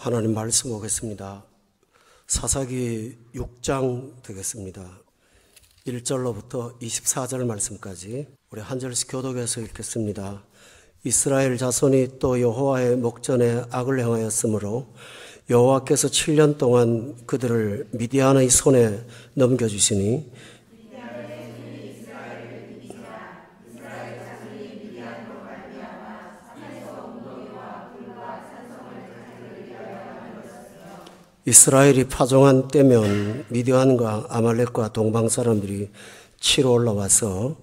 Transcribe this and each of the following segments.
하나님 말씀 보겠습니다. 사사기 6장 되겠습니다. 1절로부터 24절 말씀까지 우리 한 절씩 교독해서 읽겠습니다. 이스라엘 자손이 또 여호와의 목전에 악을 행하였으므로 여호와께서 7년 동안 그들을 미디안의 손에 넘겨주시니 이스라엘이 파종한 때면 미디안과 아말렉과 동방 사람들이 치러 올라와서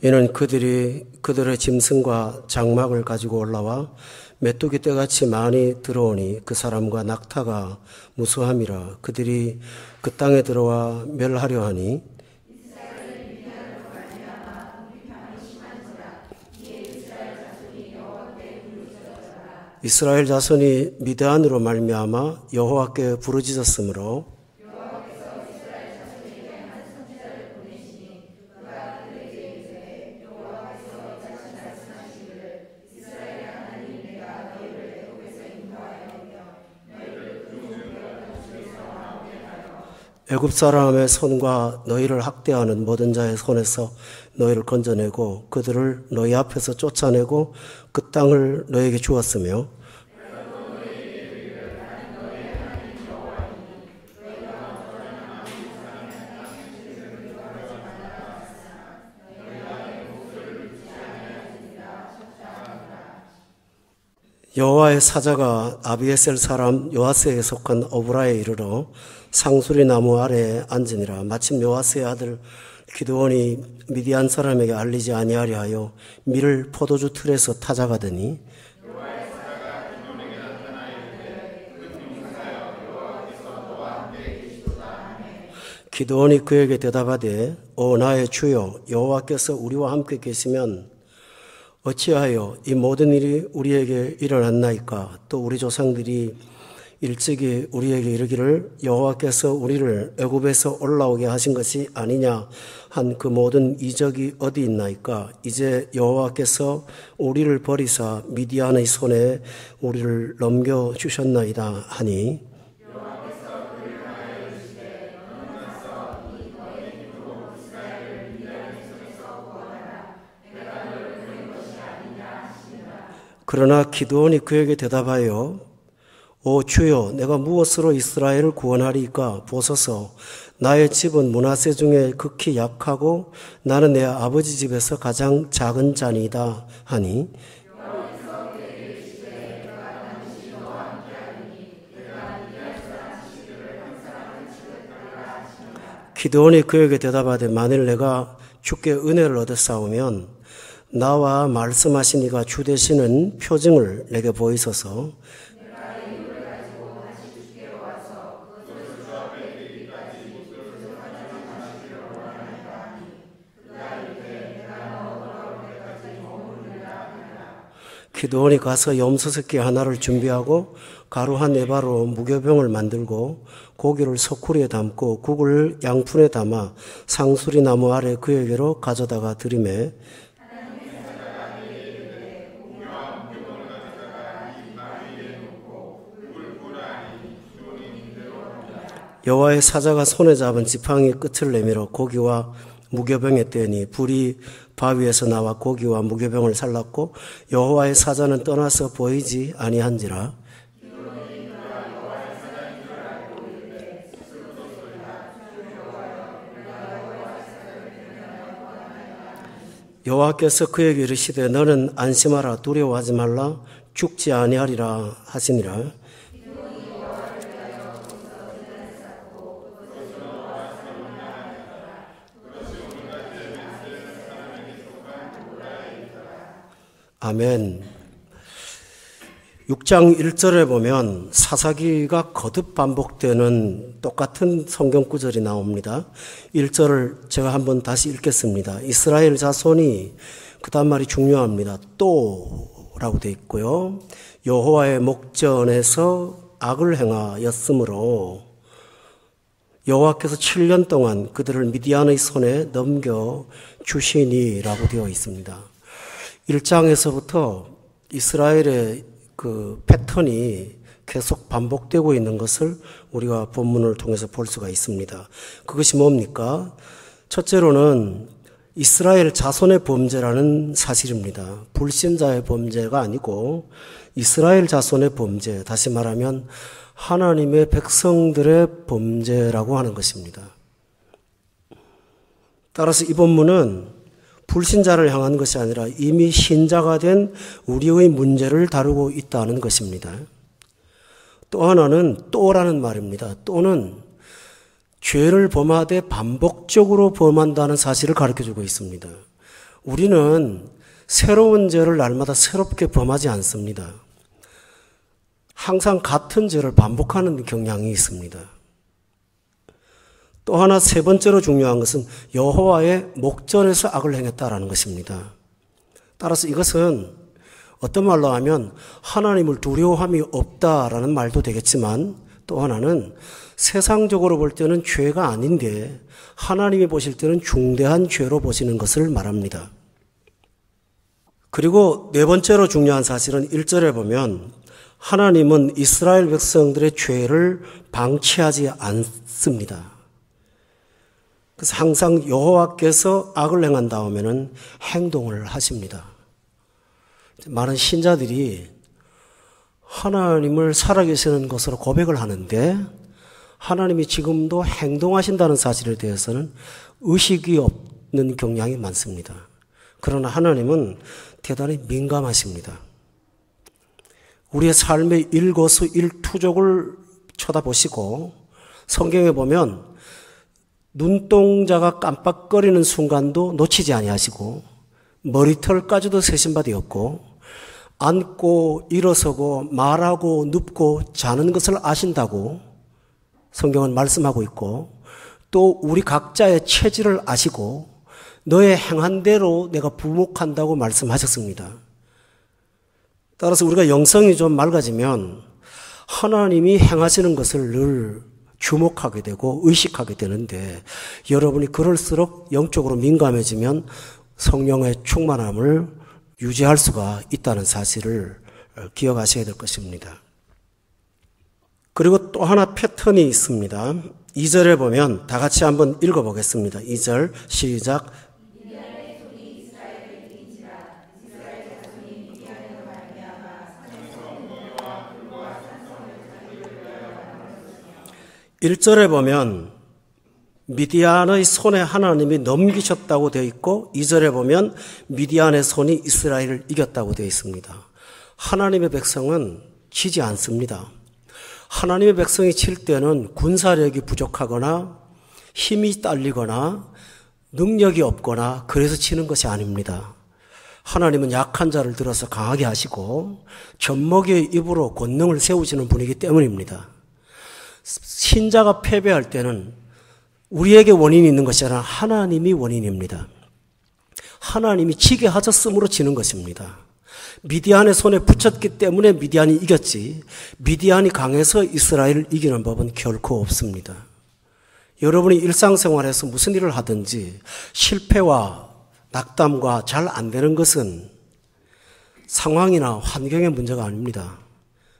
이는 그들이 그들의 짐승과 장막을 가지고 올라와 메뚜기 떼같이 많이 들어오니 그 사람과 낙타가 무수함이라. 그들이 그 땅에 들어와 멸하려 하니 이스라엘 자손이 미디안으로 말미암아 여호와께 부르짖었으므로 애굽 사람의 손과 너희를 학대하는 모든 자의 손에서 너희를 건져내고 그들을 너희 앞에서 쫓아내고 그 땅을 너희에게 주었으며 여호와의 사자가 아비에셀 사람 요아스에게 속한 오브라에 이르러 상수리 나무 아래에 앉으니라. 마침 요아스의 아들 기드온이 미디안 사람에게 알리지 아니하려 하여 밀을 포도주 틀에서 타작하더니 기드온이 그에게 대답하되 오 나의 주여 여호와께서 우리와 함께 계시면 어찌하여 이 모든 일이 우리에게 일어났나이까? 또 우리 조상들이 일찍이 우리에게 이르기를 여호와께서 우리를 애굽에서 올라오게 하신 것이 아니냐 한 그 모든 이적이 어디 있나이까? 이제 여호와께서 우리를 버리사 미디안의 손에 우리를 넘겨주셨나이다 하니 그러나 기드온이 그에게 대답하여 오 주여 내가 무엇으로 이스라엘을 구원하리까? 보소서 나의 집은 므낫세 중에 극히 약하고 나는 내 아버지 집에서 가장 작은 자니이다 하니 기드온이 그에게 대답하되 만일 내가 주께 은혜를 얻었사오면 나와 말씀하신 이가 주 되시는 표징을 내게 보이소서. 기드온이 가서 염소새끼 하나를 준비하고 가루 한 에바로 무교병을 만들고 고기를 소쿠리에 담고 국을 양푼에 담아 상수리 나무 아래 그에게로 가져다가 드리매 여호와의 사자가 손에 잡은 지팡이 끝을 내밀어 고기와 무교병에 떼니 불이 바위에서 나와 고기와 무교병을 살랐고 여호와의 사자는 떠나서 보이지 아니한지라. 여호와께서 그에게 이르시되 너는 안심하라 두려워하지 말라 죽지 아니하리라 하시니라. 아멘. 6장 1절에 보면 사사기가 거듭 반복되는 똑같은 성경 구절이 나옵니다. 1절을 제가 한번 다시 읽겠습니다. 이스라엘 자손이 그 다음 말이 중요합니다. 또라고 되어 있고요. 여호와의 목전에서 악을 행하였으므로 여호와께서 7년 동안 그들을 미디안의 손에 넘겨주시니라고 되어 있습니다. 1장에서부터 이스라엘의 그 패턴이 계속 반복되고 있는 것을 우리가 본문을 통해서 볼 수가 있습니다. 그것이 뭡니까? 첫째로는 이스라엘 자손의 범죄라는 사실입니다. 불신자의 범죄가 아니고 이스라엘 자손의 범죄, 다시 말하면 하나님의 백성들의 범죄라고 하는 것입니다. 따라서 이 본문은 불신자를 향한 것이 아니라 이미 신자가 된 우리의 문제를 다루고 있다는 것입니다. 또 하나는 또라는 말입니다. 또는 죄를 범하되 반복적으로 범한다는 사실을 가르쳐주고 있습니다. 우리는 새로운 죄를 날마다 새롭게 범하지 않습니다. 항상 같은 죄를 반복하는 경향이 있습니다. 또 하나 세 번째로 중요한 것은 여호와의 목전에서 악을 행했다라는 것입니다. 따라서 이것은 어떤 말로 하면 하나님을 두려워함이 없다라는 말도 되겠지만 또 하나는 세상적으로 볼 때는 죄가 아닌데 하나님이 보실 때는 중대한 죄로 보시는 것을 말합니다. 그리고 네 번째로 중요한 사실은 1절에 보면 하나님은 이스라엘 백성들의 죄를 방치하지 않습니다. 그래서 항상 여호와께서 악을 행한 다음에는 행동을 하십니다. 많은 신자들이 하나님을 살아계시는 것으로 고백을 하는데 하나님이 지금도 행동하신다는 사실에 대해서는 의식이 없는 경향이 많습니다. 그러나 하나님은 대단히 민감하십니다. 우리의 삶의 일거수 일투족을 쳐다보시고 성경에 보면 눈동자가 깜빡거리는 순간도 놓치지 아니하시고 머리털까지도 세신 바 되었고 앉고 일어서고 말하고 눕고 자는 것을 아신다고 성경은 말씀하고 있고 또 우리 각자의 체질을 아시고 너의 행한 대로 내가 부목한다고 말씀하셨습니다. 따라서 우리가 영성이 좀 맑아지면 하나님이 행하시는 것을 늘 주목하게 되고 의식하게 되는데 여러분이 그럴수록 영적으로 민감해지면 성령의 충만함을 유지할 수가 있다는 사실을 기억하셔야 될 것입니다. 그리고 또 하나 패턴이 있습니다. 2절에 보면 다 같이 한번 읽어보겠습니다. 2절 시작. (1절에) 보면 미디안의 손에 하나님이 넘기셨다고 되어 있고 2절에 보면 미디안의 손이 이스라엘을 이겼다고 되어 있습니다. 하나님의 백성은 지지 않습니다. 하나님의 백성이 칠 때는 군사력이 부족하거나 힘이 딸리거나 능력이 없거나 그래서 치는 것이 아닙니다. 하나님은 약한 자를 들어서 강하게 하시고 젖먹이의 입으로 권능을 세우시는 분이기 때문입니다. 신자가 패배할 때는 우리에게 원인이 있는 것이 아니라 하나님이 원인입니다. 하나님이 지게 하셨으므로 지는 것입니다. 미디안의 손에 붙였기 때문에 미디안이 이겼지 미디안이 강해서 이스라엘을 이기는 법은 결코 없습니다. 여러분이 일상생활에서 무슨 일을 하든지 실패와 낙담과 잘 안 되는 것은 상황이나 환경의 문제가 아닙니다.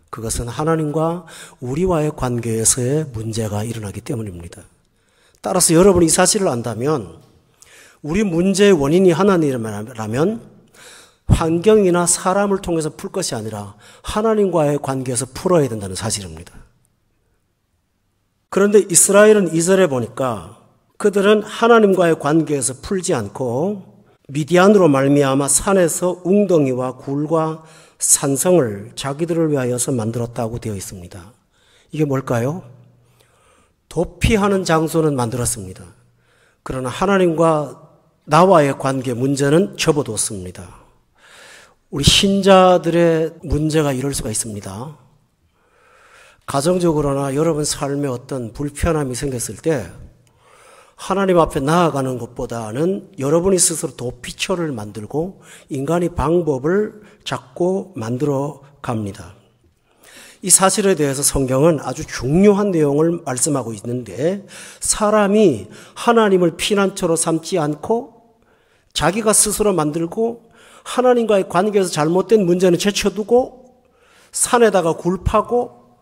그것은 하나님과 우리와의 관계에서의 문제가 일어나기 때문입니다. 따라서 여러분이 이 사실을 안다면 우리 문제의 원인이 하나님이라면 환경이나 사람을 통해서 풀 것이 아니라 하나님과의 관계에서 풀어야 된다는 사실입니다. 그런데 이스라엘은 2절에 보니까 그들은 하나님과의 관계에서 풀지 않고 미디안으로 말미암아 산에서 웅덩이와 굴과 산성을 자기들을 위하여서 만들었다고 되어 있습니다. 이게 뭘까요? 도피하는 장소는 만들었습니다. 그러나 하나님과 나와의 관계 문제는 접어뒀습니다. 우리 신자들의 문제가 이럴 수가 있습니다. 가정적으로나 여러분 삶에 어떤 불편함이 생겼을 때 하나님 앞에 나아가는 것보다는 여러분이 스스로 도피처를 만들고 인간이 방법을 찾고 만들어 갑니다. 이 사실에 대해서 성경은 아주 중요한 내용을 말씀하고 있는데, 사람이 하나님을 피난처로 삼지 않고 자기가 스스로 만들고 하나님과의 관계에서 잘못된 문제는 제쳐두고 산에다가 굴 파고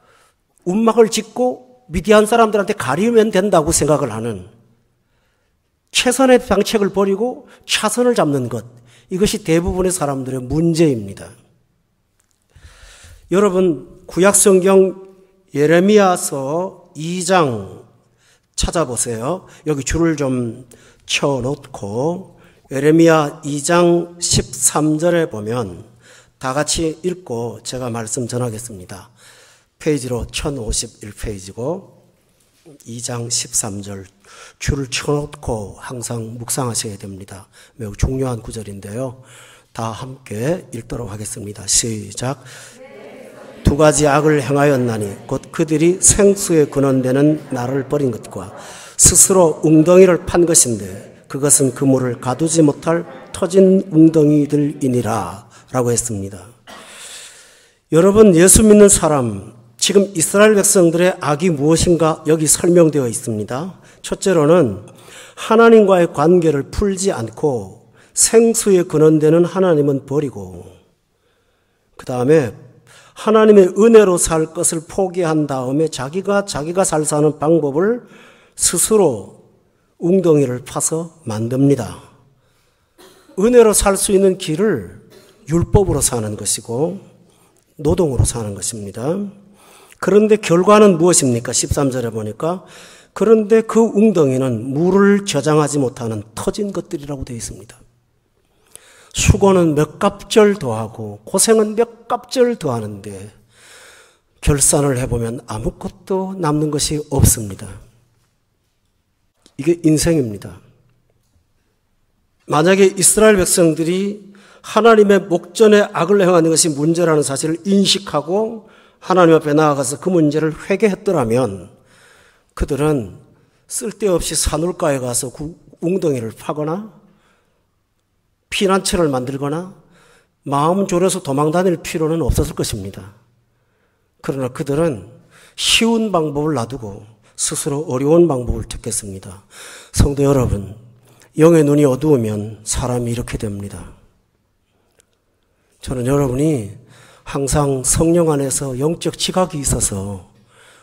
움막을 짓고 미디안 사람들한테 가리우면 된다고 생각을 하는, 최선의 방책을 버리고 차선을 잡는 것, 이것이 대부분의 사람들의 문제입니다. 여러분, 구약성경 예레미야서 2장 찾아보세요. 여기 줄을 좀 쳐놓고 예레미야 2장 13절에 보면 다 같이 읽고 제가 말씀 전하겠습니다. 페이지로 1051페이지고 2장 13절 줄을 쳐놓고 항상 묵상하셔야 됩니다. 매우 중요한 구절인데요. 다 함께 읽도록 하겠습니다. 시작. 두 가지 악을 행하였나니 곧 그들이 생수에 근원되는 나를 버린 것과 스스로 웅덩이를 판 것인데 그것은 그물을 가두지 못할 터진 웅덩이들이니라 라고 했습니다. 여러분, 예수 믿는 사람, 지금 이스라엘 백성들의 악이 무엇인가 여기 설명되어 있습니다. 첫째로는 하나님과의 관계를 풀지 않고 생수에 근원되는 하나님은 버리고, 그 다음에 하나님의 은혜로 살 것을 포기한 다음에 자기가 살 사는 방법을 스스로 웅덩이를 파서 만듭니다. 은혜로 살 수 있는 길을 율법으로 사는 것이고 노동으로 사는 것입니다. 그런데 결과는 무엇입니까? 13절에 보니까 그런데 그 웅덩이는 물을 저장하지 못하는 터진 것들이라고 되어 있습니다. 수고는 몇 갑절 더하고 고생은 몇 갑절 더하는데 결산을 해보면 아무것도 남는 것이 없습니다. 이게 인생입니다. 만약에 이스라엘 백성들이 하나님의 목전에 악을 행하는 것이 문제라는 사실을 인식하고 하나님 앞에 나아가서 그 문제를 회개했더라면 그들은 쓸데없이 산울가에 가서 웅덩이를 파거나 피난처를 만들거나 마음 졸여서 도망 다닐 필요는 없었을 것입니다. 그러나 그들은 쉬운 방법을 놔두고 스스로 어려운 방법을 택했습니다. 성도 여러분, 영의 눈이 어두우면 사람이 이렇게 됩니다. 저는 여러분이 항상 성령 안에서 영적 지각이 있어서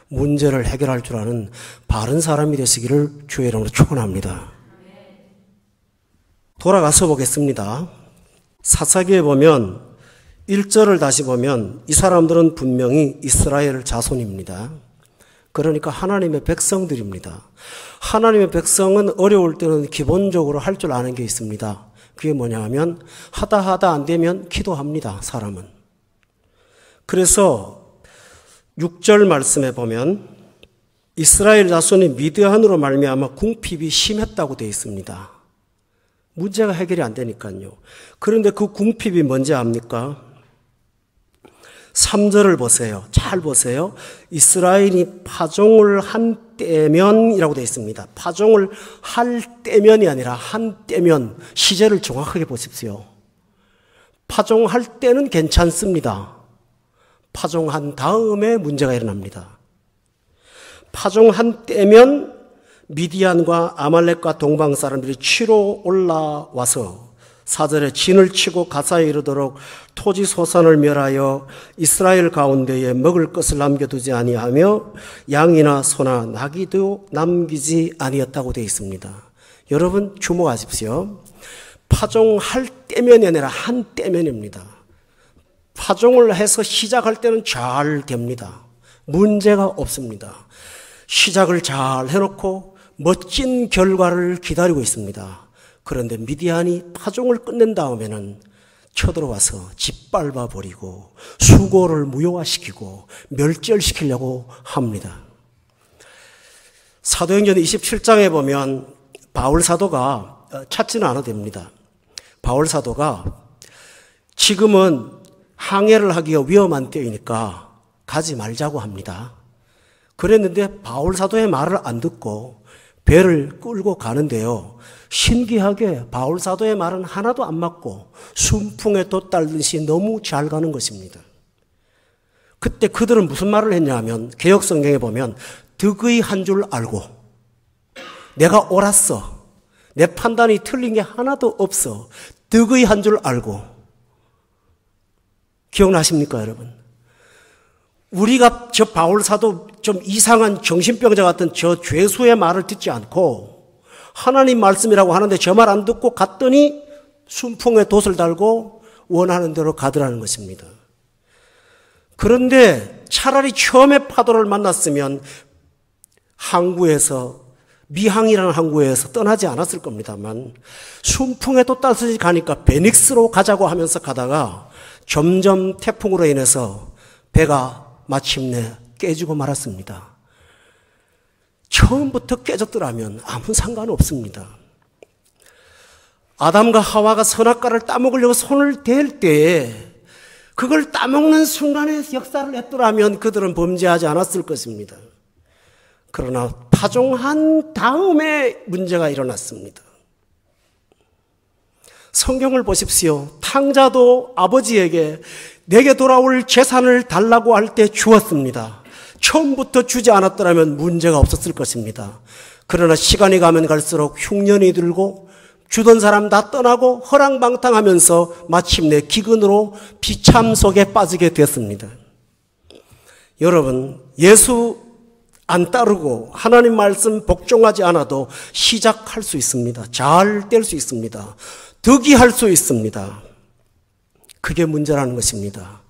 문제를 해결할 줄 아는 바른 사람이 되시기를 주의 이름으로 축원합니다. 돌아가서 보겠습니다. 사사기에 보면 1절을 다시 보면 이 사람들은 분명히 이스라엘 자손입니다. 그러니까 하나님의 백성들입니다. 하나님의 백성은 어려울 때는 기본적으로 할 줄 아는 게 있습니다. 그게 뭐냐 하면 하다 안 되면 기도합니다. 사람은. 그래서 6절 말씀에 보면 이스라엘 자손이 미드안으로 말미암아 궁핍이 심했다고 되어 있습니다. 문제가 해결이 안 되니까요. 그런데 그 궁핍이 뭔지 압니까? 3절을 보세요. 잘 보세요. 이스라엘이 파종을 한 때면이라고 되어 있습니다. 파종을 할 때면이 아니라 한 때면. 시제를 정확하게 보십시오. 파종할 때는 괜찮습니다. 파종한 다음에 문제가 일어납니다. 파종한 때면 미디안과 아말렉과 동방 사람들이 치러 올라와서 4절에 진을 치고 가사에 이르도록 토지 소산을 멸하여 이스라엘 가운데에 먹을 것을 남겨두지 아니하며 양이나 소나 나귀도 남기지 아니었다고 되어 있습니다. 여러분 주목하십시오. 파종할 때면이 아니라 한 때면입니다. 파종을 해서 시작할 때는 잘 됩니다. 문제가 없습니다. 시작을 잘 해놓고 멋진 결과를 기다리고 있습니다. 그런데 미디안이 파종을 끝낸 다음에는 쳐들어와서 짓밟아 버리고 수고를 무효화시키고 멸절시키려고 합니다. 사도행전 27장에 보면 바울 사도가 찾지는 않아도 됩니다. 바울 사도가 지금은 항해를 하기가 위험한 때이니까 가지 말자고 합니다. 그랬는데 바울 사도의 말을 안 듣고 배를 끌고 가는데요. 신기하게 바울 사도의 말은 하나도 안 맞고 순풍에 돛달듯이 너무 잘 가는 것입니다. 그때 그들은 무슨 말을 했냐면 개역 성경에 보면 득의 한 줄 알고 내가 옳았어. 내 판단이 틀린 게 하나도 없어. 득의 한 줄 알고. 기억나십니까, 여러분? 우리가 저 바울 사도 좀 이상한 정신병자 같은 저 죄수의 말을 듣지 않고 하나님 말씀이라고 하는데 저 말 안 듣고 갔더니 순풍에 돛을 달고 원하는 대로 가더라는 것입니다. 그런데 차라리 처음에 파도를 만났으면 항구에서 미항이라는 항구에서 떠나지 않았을 겁니다만 순풍에 돛다시 가니까 베닉스로 가자고 하면서 가다가 점점 태풍으로 인해서 배가 마침내 깨지고 말았습니다. 처음부터 깨졌더라면 아무 상관없습니다. 아담과 하와가 선악과를 따먹으려고 손을 댈 때에 그걸 따먹는 순간에 역사를 했더라면 그들은 범죄하지 않았을 것입니다. 그러나 파종한 다음에 문제가 일어났습니다. 성경을 보십시오. 탕자도 아버지에게 내게 돌아올 재산을 달라고 할 때 주었습니다. 처음부터 주지 않았더라면 문제가 없었을 것입니다. 그러나 시간이 가면 갈수록 흉년이 들고 주던 사람 다 떠나고 허랑방탕하면서 마침내 기근으로 비참 속에 빠지게 됐습니다. 여러분, 예수 안 따르고 하나님 말씀 복종하지 않아도 시작할 수 있습니다. 잘 될 수 있습니다. 득이할 수 있습니다. 그게 문제라는 것입니다.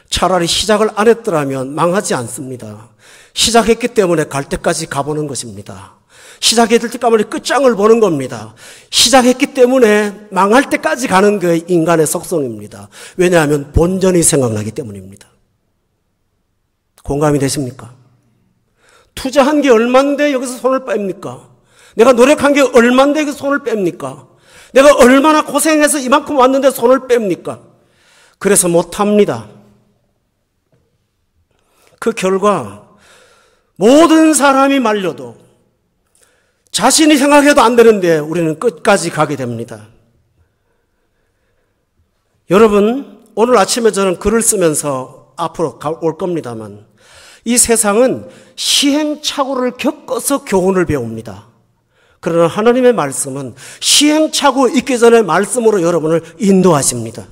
차라리 시작을 안 했더라면 망하지 않습니다. 시작했기 때문에 갈 때까지 가보는 것입니다. 시작했을 때까지 끝장을 보는 겁니다. 시작했기 때문에 망할 때까지 가는 게 인간의 속성입니다. 왜냐하면 본전이 생각나기 때문입니다. 공감이 되십니까? 투자한 게 얼만데 여기서 손을 뺍니까? 내가 노력한 게 얼만데 여기서 손을 뺍니까? 내가 얼마나 고생해서 이만큼 왔는데 손을 뺍니까? 그래서 못합니다. 그 결과 모든 사람이 말려도 자신이 생각해도 안 되는데 우리는 끝까지 가게 됩니다. 여러분, 오늘 아침에 저는 글을 쓰면서 앞으로 올 겁니다만 이 세상은 시행착오를 겪어서 교훈을 배웁니다. 그러나 하나님의 말씀은 시행착오 있기 전에 말씀으로 여러분을 인도하십니다.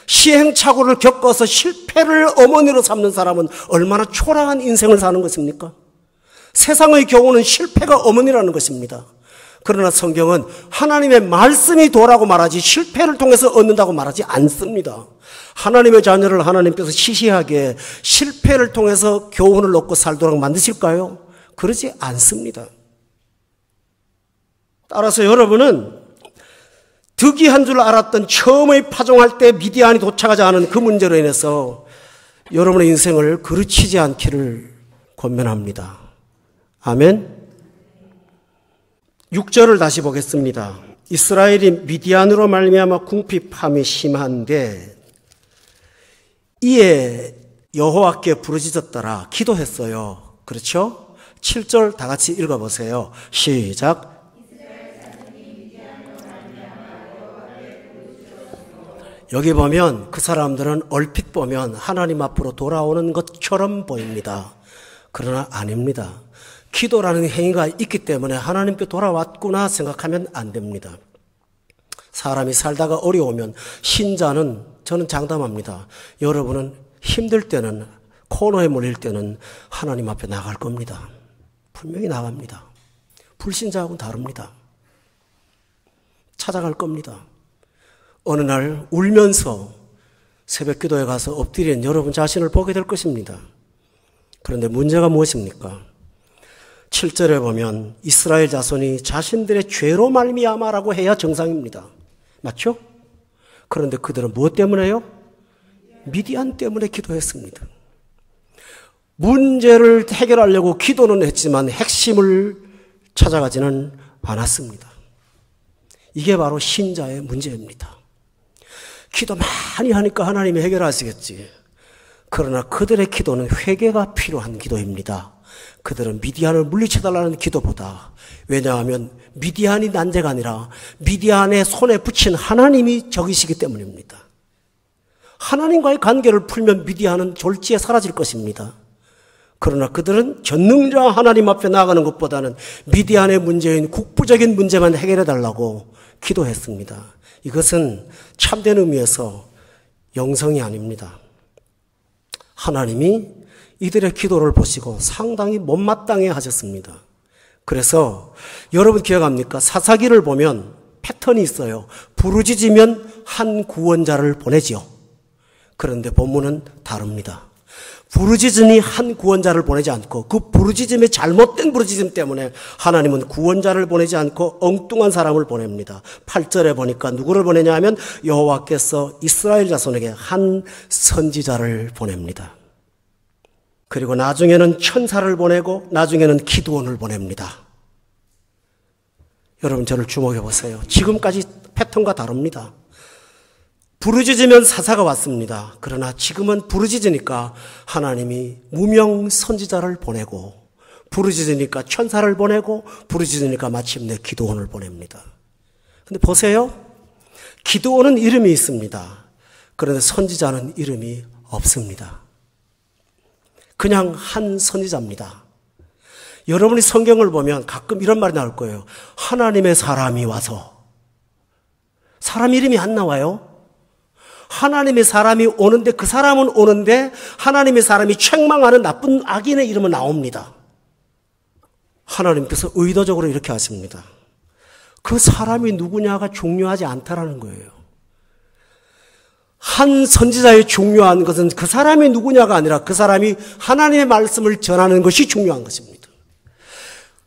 시행착오를 겪어서 실패를 어머니로 삼는 사람은 얼마나 초라한 인생을 사는 것입니까? 세상의 교훈은 실패가 어머니라는 것입니다. 그러나 성경은 하나님의 말씀이 도라고 말하지 실패를 통해서 얻는다고 말하지 않습니다. 하나님의 자녀를 하나님께서 시시하게 실패를 통해서 교훈을 얻고 살도록 만드실까요? 그러지 않습니다. 따라서 여러분은 득이한 줄 알았던 처음의 파종할 때 미디안이 도착하지 않은 그 문제로 인해서 여러분의 인생을 그르치지 않기를 권면합니다. 아멘. 6절을 다시 보겠습니다. 이스라엘이 미디안으로 말미암아 궁핍함이 심한데 이에 여호와께 부르짖었더라 기도했어요. 그렇죠? 7절 다 같이 읽어보세요. 시작. 여기 보면 그 사람들은 얼핏 보면 하나님 앞으로 돌아오는 것처럼 보입니다. 그러나 아닙니다. 기도라는 행위가 있기 때문에 하나님께 돌아왔구나 생각하면 안 됩니다. 사람이 살다가 어려우면 신자는 저는 장담합니다. 여러분은 힘들 때는 코너에 몰릴 때는 하나님 앞에 나갈 겁니다. 분명히 나갑니다. 불신자하고는 다릅니다. 찾아갈 겁니다. 어느 날 울면서 새벽 기도에 가서 엎드린 여러분 자신을 보게 될 것입니다. 그런데 문제가 무엇입니까? 7절에 보면 이스라엘 자손이 자신들의 죄로 말미암아라고 해야 정상입니다. 맞죠? 그런데 그들은 무엇 때문에요? 미디안 때문에 기도했습니다. 문제를 해결하려고 기도는 했지만 핵심을 찾아가지는 않았습니다. 이게 바로 신자의 문제입니다. 기도 많이 하니까 하나님이 해결하시겠지. 그러나 그들의 기도는 회개가 필요한 기도입니다. 그들은 미디안을 물리쳐달라는 기도보다, 왜냐하면 미디안이 난제가 아니라 미디안의 손에 붙인 하나님이 적이시기 때문입니다. 하나님과의 관계를 풀면 미디안은 졸지에 사라질 것입니다. 그러나 그들은 전능자 하나님 앞에 나아가는 것보다는 미디안의 문제인 국부적인 문제만 해결해 달라고 기도했습니다. 이것은 참된 의미에서 영성이 아닙니다. 하나님이 이들의 기도를 보시고 상당히 못마땅해 하셨습니다. 그래서 여러분 기억합니까? 사사기를 보면 패턴이 있어요. 부르짖으면 한 구원자를 보내지요. 그런데 본문은 다릅니다. 부르짖으니 한 구원자를 보내지 않고 그 부르짖음의 잘못된 부르짖음 때문에 하나님은 구원자를 보내지 않고 엉뚱한 사람을 보냅니다. 8절에 보니까 누구를 보내냐 하면 여호와께서 이스라엘 자손에게 한 선지자를 보냅니다. 그리고 나중에는 천사를 보내고 나중에는 기드온을 보냅니다. 여러분 저를 주목해 보세요. 지금까지 패턴과 다릅니다. 부르짖으면 사사가 왔습니다. 그러나 지금은 부르짖으니까 하나님이 무명 선지자를 보내고 부르짖으니까 천사를 보내고 부르짖으니까 마침내 기드온을 보냅니다. 근데 보세요. 기드온은 이름이 있습니다. 그런데 선지자는 이름이 없습니다. 그냥 한 선지자입니다. 여러분이 성경을 보면 가끔 이런 말이 나올 거예요. 하나님의 사람이 와서. 사람 이름이 안 나와요. 하나님의 사람이 오는데 그 사람은 오는데 하나님의 사람이 책망하는 나쁜 악인의 이름은 나옵니다. 하나님께서 의도적으로 이렇게 하십니다. 그 사람이 누구냐가 중요하지 않다라는 거예요. 한 선지자의 중요한 것은 그 사람이 누구냐가 아니라 그 사람이 하나님의 말씀을 전하는 것이 중요한 것입니다.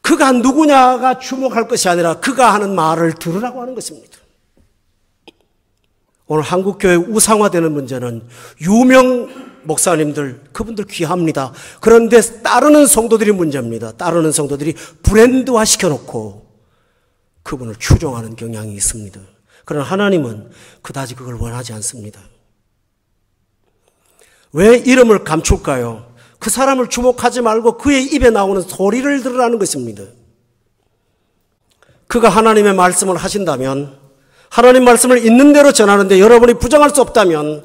그가 누구냐가 주목할 것이 아니라 그가 하는 말을 들으라고 하는 것입니다. 오늘 한국교회 우상화되는 문제는 유명 목사님들, 그분들 귀합니다. 그런데 따르는 성도들이 문제입니다. 따르는 성도들이 브랜드화 시켜놓고 그분을 추종하는 경향이 있습니다. 그러나 하나님은 그다지 그걸 원하지 않습니다. 왜 이름을 감출까요? 그 사람을 주목하지 말고 그의 입에 나오는 소리를 들으라는 것입니다. 그가 하나님의 말씀을 하신다면 하나님 말씀을 있는 대로 전하는데 여러분이 부정할 수 없다면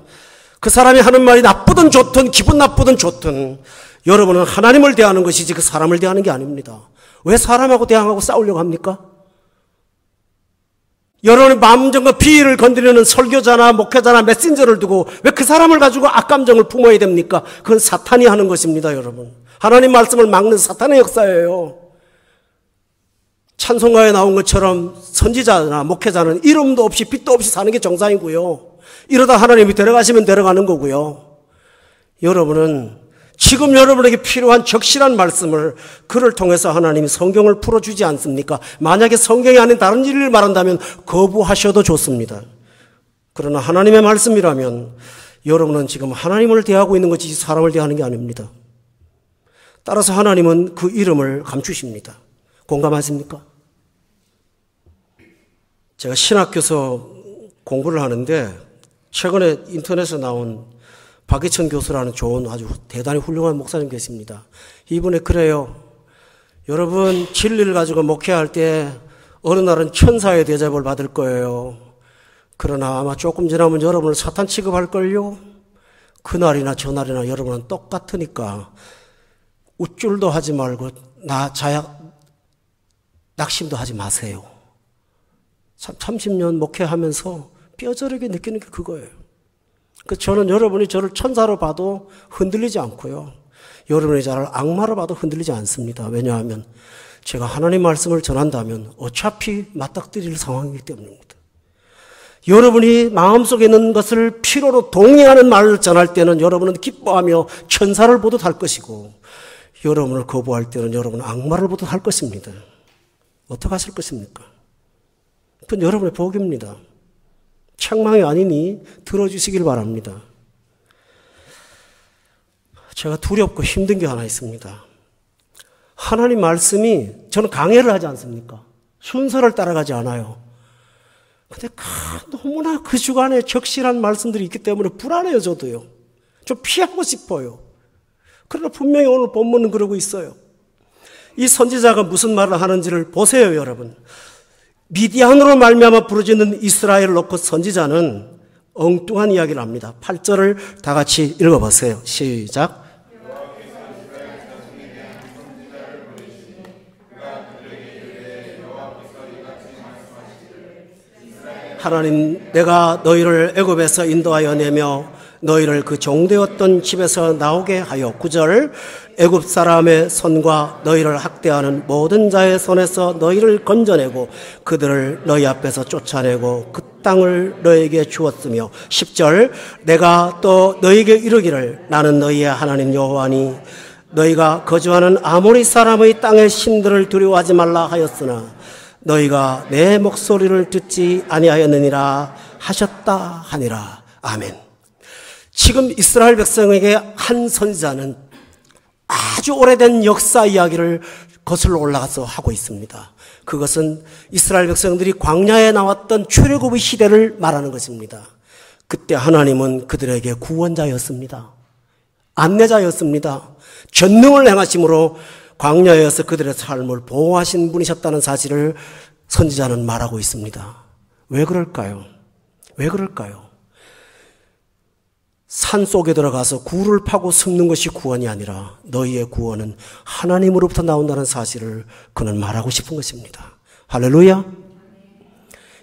그 사람이 하는 말이 나쁘든 좋든 기분 나쁘든 좋든 여러분은 하나님을 대하는 것이지 그 사람을 대하는 게 아닙니다. 왜 사람하고 대항하고 싸우려고 합니까? 여러분의 마음정과 비위를 건드리는 설교자나 목회자나 메신저를 두고 왜 그 사람을 가지고 악감정을 품어야 됩니까? 그건 사탄이 하는 것입니다, 여러분. 하나님 말씀을 막는 사탄의 역사예요. 찬송가에 나온 것처럼 선지자나 목회자는 이름도 없이 빛도 없이 사는 게 정상이고요. 이러다 하나님이 데려가시면 데려가는 거고요. 여러분은 지금 여러분에게 필요한 적실한 말씀을 그를 통해서 하나님이 성경을 풀어주지 않습니까? 만약에 성경이 아닌 다른 일을 말한다면 거부하셔도 좋습니다. 그러나 하나님의 말씀이라면 여러분은 지금 하나님을 대하고 있는 것이 사람을 대하는 게 아닙니다. 따라서 하나님은 그 이름을 감추십니다. 공감하십니까? 제가 신학교에서 공부를 하는데 최근에 인터넷에 나온 박희천 교수라는 좋은 아주 대단히 훌륭한 목사님 계십니다. 이분이 그래요. 여러분 진리를 가지고 목회할 때 어느 날은 천사의 대접을 받을 거예요. 그러나 아마 조금 지나면 여러분을 사탄 취급할걸요. 그날이나 저날이나 여러분은 똑같으니까 우쭐도 하지 말고 낙심도 하지 마세요. 참 30년 목회하면서 뼈저리게 느끼는 게 그거예요. 저는 여러분이 저를 천사로 봐도 흔들리지 않고요. 여러분이 저를 악마로 봐도 흔들리지 않습니다. 왜냐하면 제가 하나님 말씀을 전한다면 어차피 맞닥뜨릴 상황이기 때문입니다. 여러분이 마음속에 있는 것을 필요로 동의하는 말을 전할 때는 여러분은 기뻐하며 천사를 보듯 할 것이고 여러분을 거부할 때는 여러분은 악마를 보듯 할 것입니다. 어떻게 하실 것입니까? 그건 여러분의 복입니다. 책망이 아니니 들어주시길 바랍니다. 제가 두렵고 힘든 게 하나 있습니다. 하나님 말씀이 저는 강해를 하지 않습니까? 순서를 따라가지 않아요. 근데 너무나 그 주간에 적실한 말씀들이 있기 때문에 불안해요, 저도요. 좀 피하고 싶어요. 그러나 분명히 오늘 본문은 그러고 있어요. 이 선지자가 무슨 말을 하는지를 보세요, 여러분. 미디안으로 말미암아 부르짖는 이스라엘을 놓고 선지자는 엉뚱한 이야기를 합니다. 8절을 다 같이 읽어보세요. 시작. 하나님, 내가 너희를 애굽에서 인도하여 내며 너희를 그 종되었던 집에서 나오게 하여 9절 애굽 사람의 손과 너희를 학대하는 모든 자의 손에서 너희를 건져내고 그들을 너희 앞에서 쫓아내고 그 땅을 너희에게 주었으며 10절 내가 또 너희에게 이르기를 나는 너희의 하나님 여호와니 너희가 거주하는 아모리 사람의 땅의 신들을 두려워하지 말라 하였으나 너희가 내 목소리를 듣지 아니하였느니라 하셨다 하니라. 아멘. 지금 이스라엘 백성에게 한 선지자는 아주 오래된 역사 이야기를 거슬러 올라가서 하고 있습니다. 그것은 이스라엘 백성들이 광야에 나왔던 출애굽의 시대를 말하는 것입니다. 그때 하나님은 그들에게 구원자였습니다. 안내자였습니다. 전능을 행하심으로 광야에서 그들의 삶을 보호하신 분이셨다는 사실을 선지자는 말하고 있습니다. 왜 그럴까요? 왜 그럴까요? 산 속에 들어가서 굴을 파고 숨는 것이 구원이 아니라 너희의 구원은 하나님으로부터 나온다는 사실을 그는 말하고 싶은 것입니다. 할렐루야.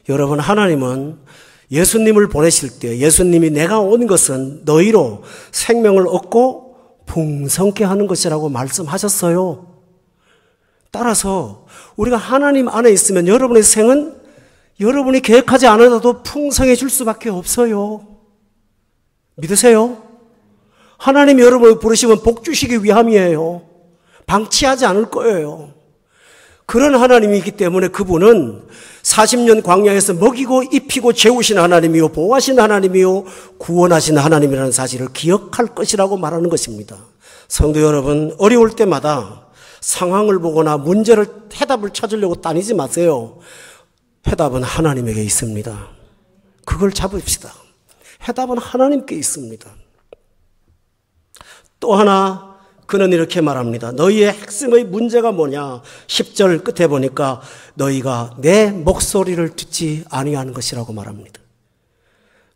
여러분, 하나님은 예수님을 보내실 때 예수님이 내가 온 것은 너희로 생명을 얻고 풍성케 하는 것이라고 말씀하셨어요. 따라서 우리가 하나님 안에 있으면 여러분의 생은 여러분이 계획하지 않아도 풍성해질 수밖에 없어요. 믿으세요? 하나님이 여러분을 부르시면 복 주시기 위함이에요. 방치하지 않을 거예요. 그런 하나님이기 때문에 그분은 40년 광야에서 먹이고 입히고 재우신 하나님이요 보호하신 하나님이요 구원하신 하나님이라는 사실을 기억할 것이라고 말하는 것입니다. 성도 여러분, 어려울 때마다 상황을 보거나 문제를 해답을 찾으려고 다니지 마세요. 해답은 하나님에게 있습니다. 그걸 잡읍시다. 해답은 하나님께 있습니다. 또 하나 그는 이렇게 말합니다. 너희의 핵심의 문제가 뭐냐? 10절 끝에 보니까 너희가 내 목소리를 듣지 아니하는 것이라고 말합니다.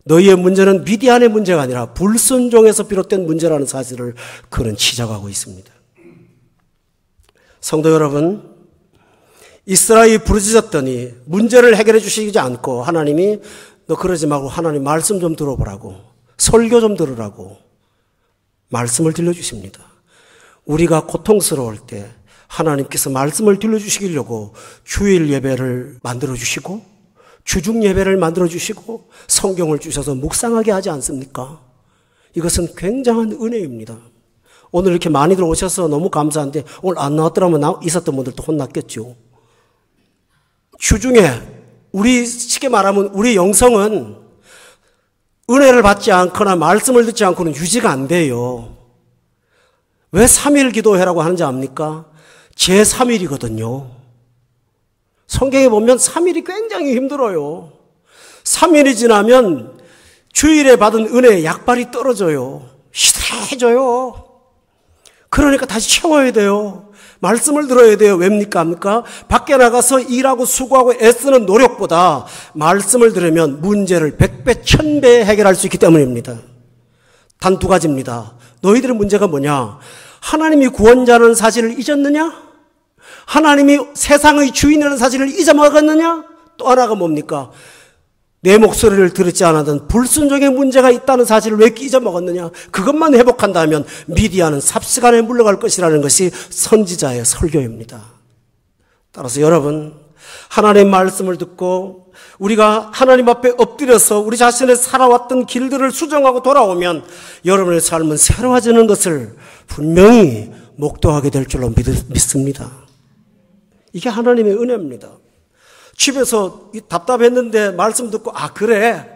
너희의 문제는 미디안의 문제가 아니라 불순종에서 비롯된 문제라는 사실을 그는 지적하고 있습니다. 성도 여러분, 이스라엘이 부르짖었더니 문제를 해결해 주시지 않고 하나님이 너 그러지 말고 하나님 말씀 좀 들어보라고, 설교 좀 들으라고 말씀을 들려주십니다. 우리가 고통스러울 때 하나님께서 말씀을 들려주시려고 주일 예배를 만들어주시고 주중 예배를 만들어주시고 성경을 주셔서 묵상하게 하지 않습니까? 이것은 굉장한 은혜입니다. 오늘 이렇게 많이들 오셔서 너무 감사한데 오늘 안 나왔더라면 있었던 분들도 혼났겠죠. 주중에 우리 쉽게 말하면 우리 영성은 은혜를 받지 않거나 말씀을 듣지 않고는 유지가 안 돼요. 왜 3일 기도해라고 하는지 압니까? 제3일이거든요. 성경에 보면 3일이 굉장히 힘들어요. 3일이 지나면 주일에 받은 은혜의 약발이 떨어져요. 시들해져요. 그러니까 다시 채워야 돼요. 말씀을 들어야 돼요. 왜입니까? 밖에 나가서 일하고 수고하고 애쓰는 노력보다 말씀을 들으면 문제를 100배, 1000배 해결할 수 있기 때문입니다. 단 2가지입니다. 너희들의 문제가 뭐냐? 하나님이 구원자라는 사실을 잊었느냐? 하나님이 세상의 주인이라는 사실을 잊어먹었느냐? 또 하나가 뭡니까? 내 목소리를 들었지 않았던 불순종의 문제가 있다는 사실을 왜 잊어먹었느냐? 그것만 회복한다면 미디안은 삽시간에 물러갈 것이라는 것이 선지자의 설교입니다. 따라서 여러분, 하나님의 말씀을 듣고 우리가 하나님 앞에 엎드려서 우리 자신의 살아왔던 길들을 수정하고 돌아오면 여러분의 삶은 새로워지는 것을 분명히 목도하게 될 줄로 믿습니다. 이게 하나님의 은혜입니다. 집에서 답답했는데 말씀 듣고 그래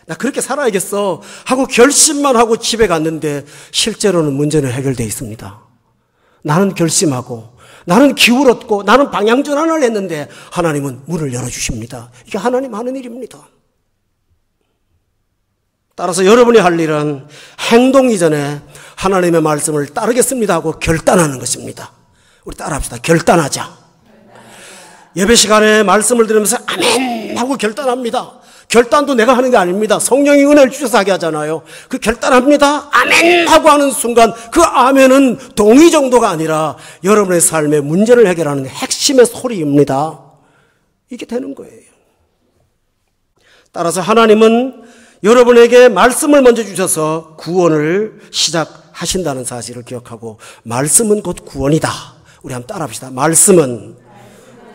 나 그렇게 살아야겠어 하고 결심만 하고 집에 갔는데 실제로는 문제는 해결되어 있습니다. 나는 결심하고 나는 기울었고 나는 방향전환을 했는데 하나님은 문을 열어주십니다. 이게 하나님 하는 일입니다. 따라서 여러분이 할 일은 행동 이전에 하나님의 말씀을 따르겠습니다 하고 결단하는 것입니다. 우리 따라합시다. 결단하자. 예배 시간에 말씀을 들으면서 아멘 하고 결단합니다. 결단도 내가 하는 게 아닙니다. 성령이 은혜를 주셔서 하게 하잖아요. 그 결단합니다. 아멘 하고 하는 순간 그 아멘은 동의 정도가 아니라 여러분의 삶의 문제를 해결하는 핵심의 소리입니다. 이게 되는 거예요. 따라서 하나님은 여러분에게 말씀을 먼저 주셔서 구원을 시작하신다는 사실을 기억하고, 말씀은 곧 구원이다. 우리 한번 따라합시다. 말씀은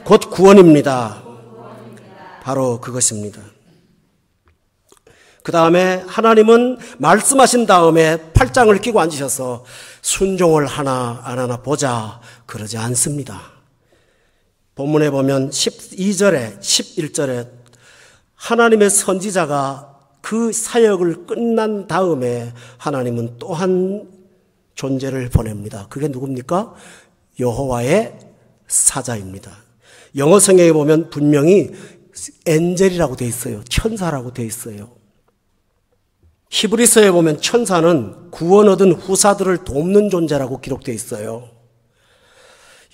곧 구원입니다. 바로 그것입니다. 그 다음에 하나님은 말씀하신 다음에 팔짱을 끼고 앉으셔서 순종을 하나 안 하나 보자 그러지 않습니다. 본문에 보면 12절에 11절에 하나님의 선지자가 그 사역을 끝난 다음에 하나님은 또 한 존재를 보냅니다. 그게 누굽니까? 여호와의 사자입니다. 영어 성경에 보면 분명히 엔젤이라고 되어 있어요. 천사라고 되어 있어요. 히브리서에 보면 천사는 구원 얻은 후사들을 돕는 존재라고 기록되어 있어요.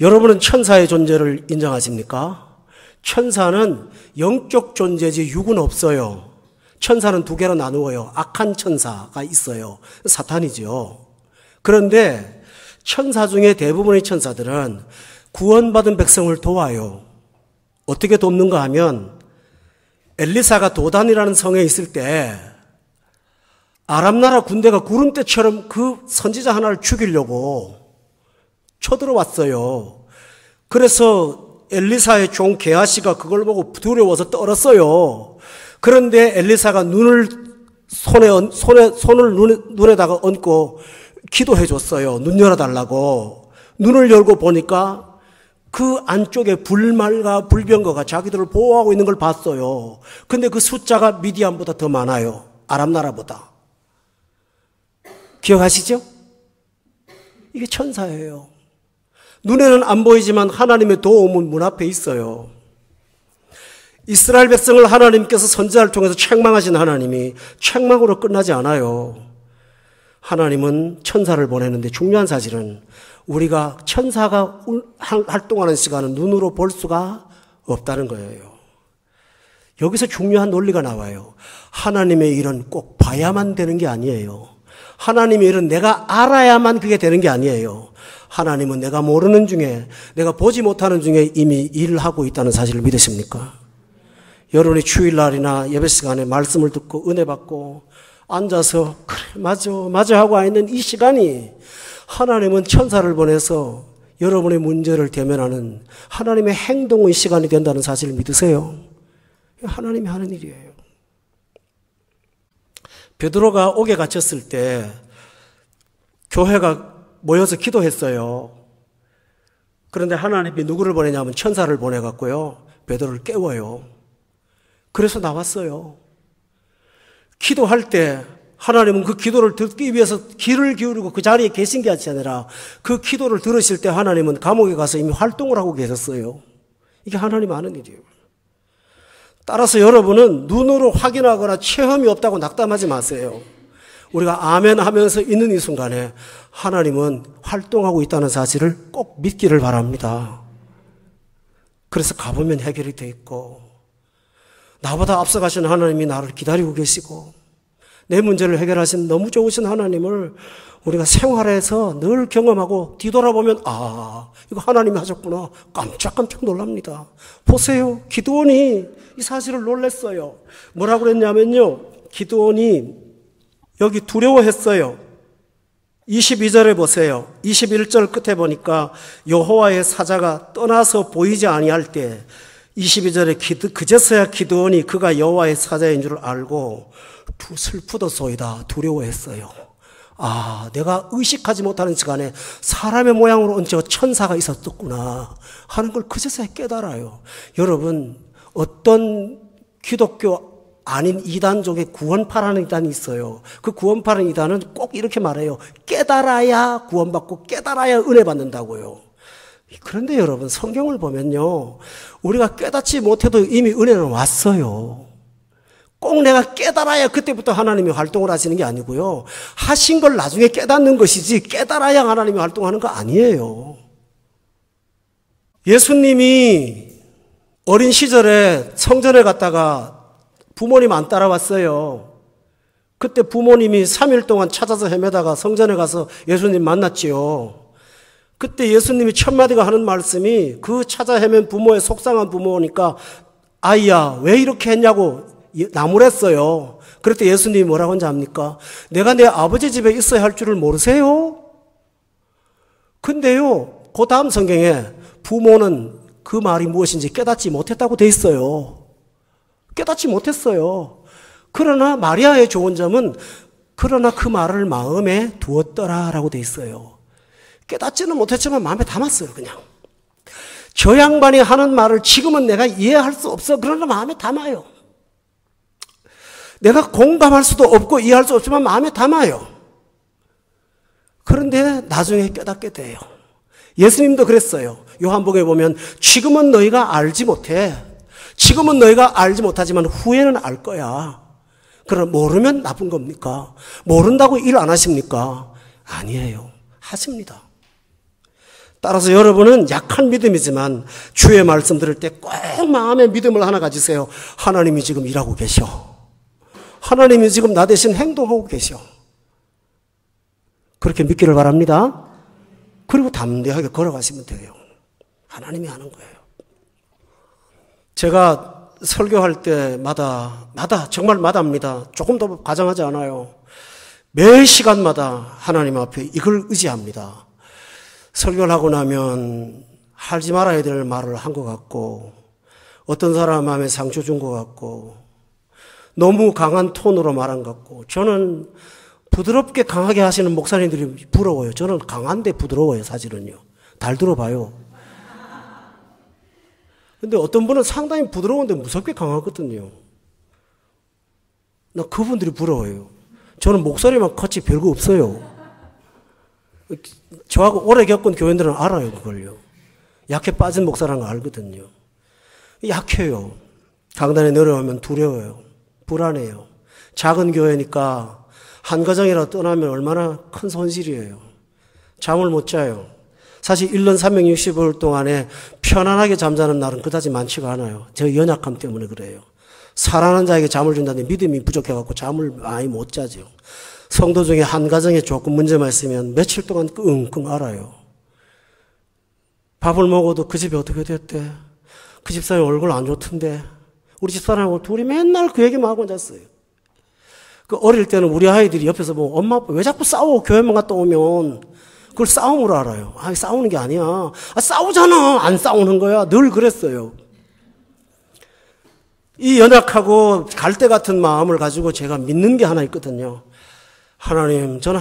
여러분은 천사의 존재를 인정하십니까? 천사는 영적 존재지 육은 없어요. 천사는 두 개로 나누어요. 악한 천사가 있어요. 사탄이죠. 그런데 천사 중에 대부분의 천사들은 구원받은 백성을 도와요. 어떻게 돕는가 하면 엘리사가 도단이라는 성에 있을 때 아람 나라 군대가 구름대처럼 그 선지자 하나를 죽이려고 쳐들어왔어요. 그래서 엘리사의 종 게하시가 그걸 보고 두려워서 떨었어요. 그런데 엘리사가 손을 눈에다가 얹고 기도해 줬어요. 눈 열어달라고. 눈을 열고 보니까 그 안쪽에 불말과 불병거가 자기들을 보호하고 있는 걸 봤어요. 근데 그 숫자가 미디안보다 더 많아요. 아람 나라보다. 기억하시죠? 이게 천사예요. 눈에는 안 보이지만 하나님의 도움은 문 앞에 있어요. 이스라엘 백성을 하나님께서 선지자를 통해서 책망하신 하나님이 책망으로 끝나지 않아요. 하나님은 천사를 보내는데 중요한 사실은 우리가 천사가 활동하는 시간은 눈으로 볼 수가 없다는 거예요. 여기서 중요한 논리가 나와요. 하나님의 일은 꼭 봐야만 되는 게 아니에요. 하나님의 일은 내가 알아야만 그게 되는 게 아니에요. 하나님은 내가 모르는 중에, 내가 보지 못하는 중에 이미 일을 하고 있다는 사실을 믿으십니까? 여러분이 주일날이나 예배 시간에 말씀을 듣고 은혜 받고 앉아서 그래 맞아 하고 있는 이 시간이 하나님은 천사를 보내서 여러분의 문제를 대면하는 하나님의 행동의 시간이 된다는 사실을 믿으세요. 하나님이 하는 일이에요. 베드로가 옥에 갇혔을 때 교회가 모여서 기도했어요. 그런데 하나님이 누구를 보내냐면 천사를 보내갖고요 베드로를 깨워요. 그래서 나왔어요. 기도할 때 하나님은 그 기도를 듣기 위해서 귀를 기울이고 그 자리에 계신 게 아니라 그 기도를 들으실 때 하나님은 감옥에 가서 이미 활동을 하고 계셨어요. 이게 하나님 아는 일이에요. 따라서 여러분은 눈으로 확인하거나 체험이 없다고 낙담하지 마세요. 우리가 아멘 하면서 있는 이 순간에 하나님은 활동하고 있다는 사실을 꼭 믿기를 바랍니다. 그래서 가보면 해결이 돼 있고 나보다 앞서가신 하나님이 나를 기다리고 계시고 내 문제를 해결하신 너무 좋으신 하나님을 우리가 생활에서 늘 경험하고 뒤돌아보면 이거 하나님이 하셨구나 깜짝깜짝 놀랍니다. 보세요. 기드온이 이 사실을 놀랐어요. 뭐라고 그랬냐면요. 기드온이 여기 두려워했어요. 22절에 보세요. 21절 끝에 보니까 여호와의 사자가 떠나서 보이지 아니할 때 22절에 그제서야 기드온이 그가 여호와의 사자인 줄 알고 슬프도소이다 두려워했어요. 내가 의식하지 못하는 시간에 사람의 모양으로 얹혀 천사가 있었구나 하는 걸 그제서야 깨달아요. 여러분 어떤 기독교 아닌 이단족의 구원파라는 이단이 있어요. 그 구원파라는 이단은 꼭 이렇게 말해요. 깨달아야 구원받고 깨달아야 은혜 받는다고요. 그런데 여러분 성경을 보면요 우리가 깨닫지 못해도 이미 은혜는 왔어요. 꼭 내가 깨달아야 그때부터 하나님이 활동을 하시는 게 아니고요 하신 걸 나중에 깨닫는 것이지 깨달아야 하나님이 활동하는 거 아니에요. 예수님이 어린 시절에 성전에 갔다가 부모님 안 따라왔어요. 그때 부모님이 3일 동안 찾아서 헤매다가 성전에 가서 예수님 만났지요. 그때 예수님이 첫 마디가 하는 말씀이 그 찾아 헤맨 부모의 속상한 부모니까 아이야 왜 이렇게 했냐고 나무랬어요. 그럴 때 예수님이 뭐라고 하는지 압니까? 내가 내 아버지 집에 있어야 할 줄을 모르세요? 근데요 그 다음 성경에 부모는 그 말이 무엇인지 깨닫지 못했다고 돼 있어요. 깨닫지 못했어요. 그러나 마리아의 좋은 점은 그러나 그 말을 마음에 두었더라라고 돼 있어요. 깨닫지는 못했지만 마음에 담았어요. 그냥 저 양반이 하는 말을 지금은 내가 이해할 수 없어. 그러나 마음에 담아요. 내가 공감할 수도 없고 이해할 수 없지만 마음에 담아요. 그런데 나중에 깨닫게 돼요. 예수님도 그랬어요. 요한복음에 보면 지금은 너희가 알지 못해. 지금은 너희가 알지 못하지만 후에는 알 거야. 그럼 모르면 나쁜 겁니까? 모른다고 일 안 하십니까? 아니에요. 하십니다. 따라서 여러분은 약한 믿음이지만 주의 말씀 들을 때 꼭 마음의 믿음을 하나 가지세요. 하나님이 지금 일하고 계셔. 하나님이 지금 나 대신 행동하고 계셔. 그렇게 믿기를 바랍니다. 그리고 담대하게 걸어가시면 돼요. 하나님이 하는 거예요. 제가 설교할 때마다 정말 마다입니다. 조금 더 과장하지 않아요. 매 시간마다 하나님 앞에 이걸 의지합니다. 설교를 하고 나면 하지 말아야 될 말을 한 것 같고 어떤 사람 마음에 상처 준 것 같고 너무 강한 톤으로 말한 것 같고 저는 부드럽게 강하게 하시는 목사님들이 부러워요. 저는 강한데 부드러워요. 사실은요. 달 들어봐요. 근데 어떤 분은 상당히 부드러운데 무섭게 강하거든요. 나 그분들이 부러워요. 저는 목소리만 컸지 별거 없어요. 저하고 오래 겪은 교인들은 알아요. 그걸요. 약해 빠진 목사라는 거 알거든요. 약해요. 강단에 내려오면 두려워요. 불안해요. 작은 교회니까 한 가정이라도 떠나면 얼마나 큰 손실이에요. 잠을 못 자요. 사실 1년 365일 동안에 편안하게 잠자는 날은 그다지 많지가 않아요. 제 연약함 때문에 그래요. 사랑하는 자에게 잠을 준다는데 믿음이 부족해갖고 잠을 많이 못 자죠. 성도 중에 한 가정에 조금 문제만 있으면 며칠 동안 끙끙 앓아요. 밥을 먹어도 그 집이 어떻게 됐대? 그 집사람 얼굴 안 좋던데? 우리 집사람하고 둘이 맨날 그 얘기만 하고 잤어요. 그 어릴 때는 우리 아이들이 옆에서 보면 엄마 아빠 왜 자꾸 싸워? 교회만 갔다 오면 그걸 싸움으로 알아요. 아, 싸우는 게 아니야. 아, 싸우잖아. 안 싸우는 거야. 늘 그랬어요. 이 연약하고 갈대 같은 마음을 가지고 제가 믿는 게 하나 있거든요. 하나님, 저는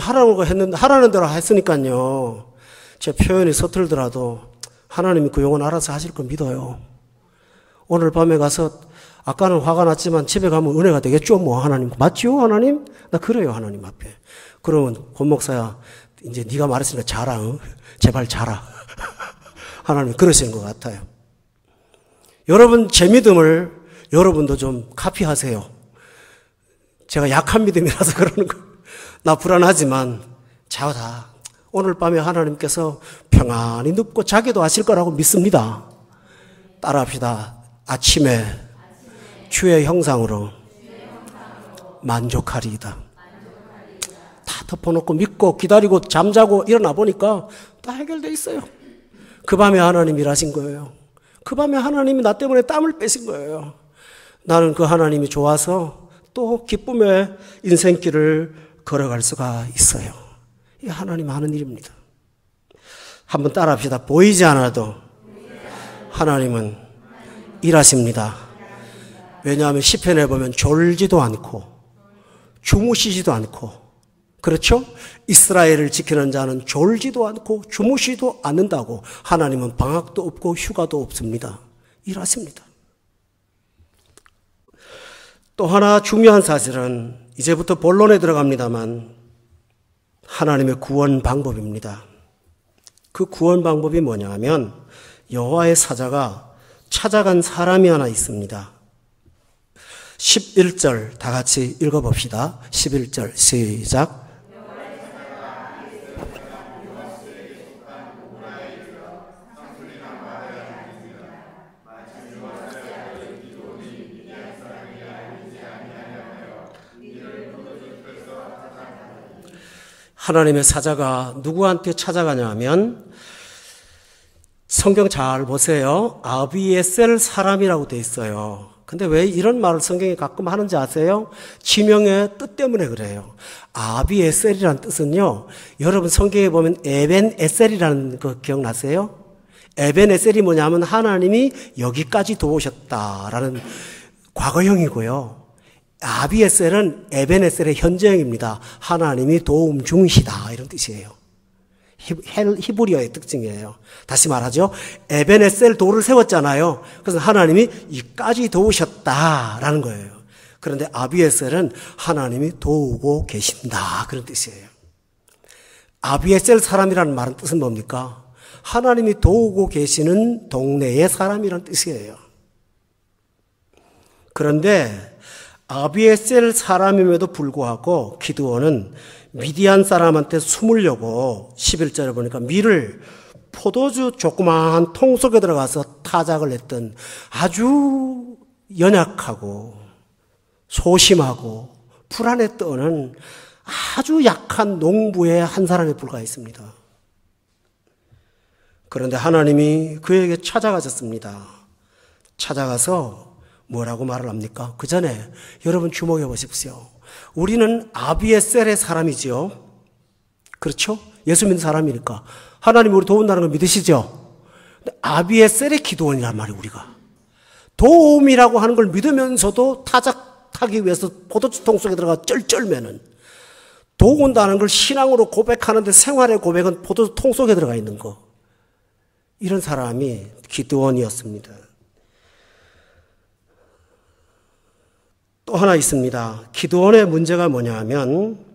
하라는 대로 했으니까요. 제 표현이 서툴더라도 하나님이 그 영혼 알아서 하실 걸 믿어요. 오늘 밤에 가서 아까는 화가 났지만 집에 가면 은혜가 되겠죠, 뭐 하나님. 맞죠, 하나님? 나 그래요, 하나님 앞에. 그러면 권 목사야, 이제 네가 말했으니까 자라, 응? 제발 자라. 하나님 그러시는 것 같아요. 여러분 제 믿음을 여러분도 좀 카피하세요. 제가 약한 믿음이라서 그러는 거. 나 불안하지만 자다. 오늘 밤에 하나님께서 평안히 눕고 자기도 하실 거라고 믿습니다. 따라합시다. 아침에 주의 형상으로 만족하리이다. 다 덮어놓고 믿고 기다리고 잠자고 일어나 보니까 다 해결돼 있어요. 그 밤에 하나님 일하신 거예요. 그 밤에 하나님이 나 때문에 땀을 빼신 거예요. 나는 그 하나님이 좋아서 또 기쁨의 인생길을 걸어갈 수가 있어요. 이게 하나님 하는 일입니다. 한번 따라합시다. 보이지 않아도 하나님은 일하십니다. 왜냐하면 시편에 보면 졸지도 않고 주무시지도 않고, 그렇죠? 이스라엘을 지키는 자는 졸지도 않고 주무시지도 않는다고. 하나님은 방학도 없고 휴가도 없습니다. 일하십니다. 또 하나 중요한 사실은 이제부터 본론에 들어갑니다만 하나님의 구원 방법입니다. 그 구원 방법이 뭐냐 하면 여호와의 사자가 찾아간 사람이 하나 있습니다. 11절 다 같이 읽어봅시다. 11절 시작. 하나님의 사자가 누구한테 찾아가냐면 성경 잘 보세요. 아비에셀 사람이라고 돼 있어요. 근데 왜 이런 말을 성경에 가끔 하는지 아세요? 지명의 뜻 때문에 그래요. 아비에셀이라는 뜻은요, 여러분 성경에 보면 에벤에셀이라는 거 기억나세요? 에벤에셀이 뭐냐면 하나님이 여기까지 도우셨다라는 과거형이고요. 아비에셀은 에벤에셀의 현재형입니다. 하나님이 도움 중이시다 이런 뜻이에요. 히브리어의 특징이에요. 다시 말하죠. 에벤에셀 돌을 세웠잖아요. 그래서 하나님이 이까지 도우셨다라는 거예요. 그런데 아비에셀은 하나님이 도우고 계신다 그런 뜻이에요. 아비에셀 사람이라는 말은 뜻은 뭡니까? 하나님이 도우고 계시는 동네의 사람이라는 뜻이에요. 그런데 아비에셀 사람임에도 불구하고 기드온은 미디안 사람한테 숨으려고 11절에 보니까 밀을 포도주 조그마한 통 속에 들어가서 타작을 했던 아주 연약하고 소심하고 불안에 떠는 아주 약한 농부의 한 사람에 불과했습니다. 그런데 하나님이 그에게 찾아가셨습니다. 찾아가서 뭐라고 말을 합니까? 그 전에 여러분 주목해 보십시오. 우리는 아비에셀의 사람이지요. 그렇죠? 예수 믿는 사람이니까 하나님이 우리 도운다는 걸 믿으시죠? 아비에셀의 기도원이란 말이에요. 우리가 도움이라고 하는 걸 믿으면서도 타작하기 위해서 포도주통 속에 들어가 쩔쩔매는, 도운다는 걸 신앙으로 고백하는데 생활의 고백은 포도주통 속에 들어가 있는 거, 이런 사람이 기드온이었습니다. 또 하나 있습니다. 기드온의 문제가 뭐냐 하면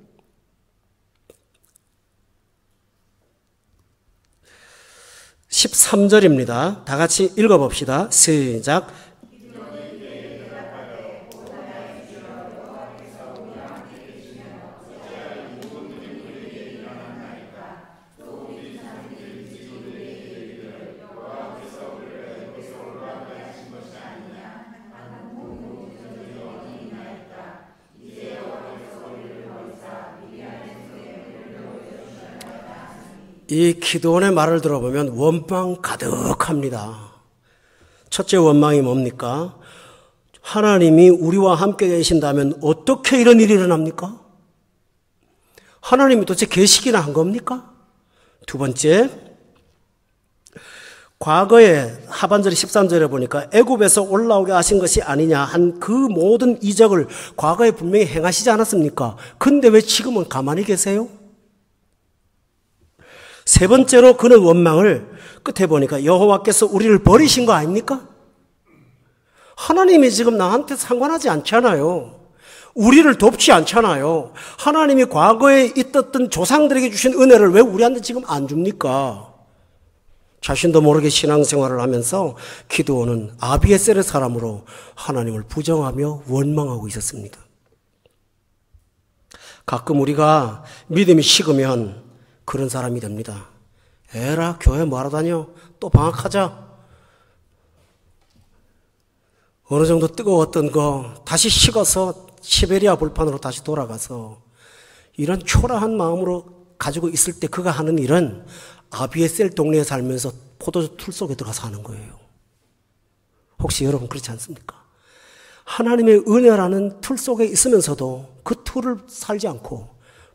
13절입니다. 다 같이 읽어봅시다. 시작. 이 기드온의 말을 들어보면 원망 가득합니다. 첫째 원망이 뭡니까? 하나님이 우리와 함께 계신다면 어떻게 이런 일이 일어납니까? 하나님이 도대체 계시기나 한 겁니까? 두 번째, 과거에 하반절의 13절에 보니까 애굽에서 올라오게 하신 것이 아니냐 한 그 모든 이적을 과거에 분명히 행하시지 않았습니까? 근데 왜 지금은 가만히 계세요? 세 번째로 그는 원망을 끝에 보니까 여호와께서 우리를 버리신 거 아닙니까? 하나님이 지금 나한테 상관하지 않잖아요. 우리를 돕지 않잖아요. 하나님이 과거에 있었던 조상들에게 주신 은혜를 왜 우리한테 지금 안 줍니까? 자신도 모르게 신앙생활을 하면서 기드온은 아비에셀의 사람으로 하나님을 부정하며 원망하고 있었습니다. 가끔 우리가 믿음이 식으면 그런 사람이 됩니다. 에라, 교회 뭐하러 다녀? 또 방학하자. 어느 정도 뜨거웠던 거 다시 식어서 시베리아 불판으로 다시 돌아가서 이런 초라한 마음으로 가지고 있을 때 그가 하는 일은 아비에셀 동네에 살면서 포도주 틀 속에 들어가서 하는 거예요. 혹시 여러분 그렇지 않습니까? 하나님의 은혜라는 틀 속에 있으면서도 그 틀을 살지 않고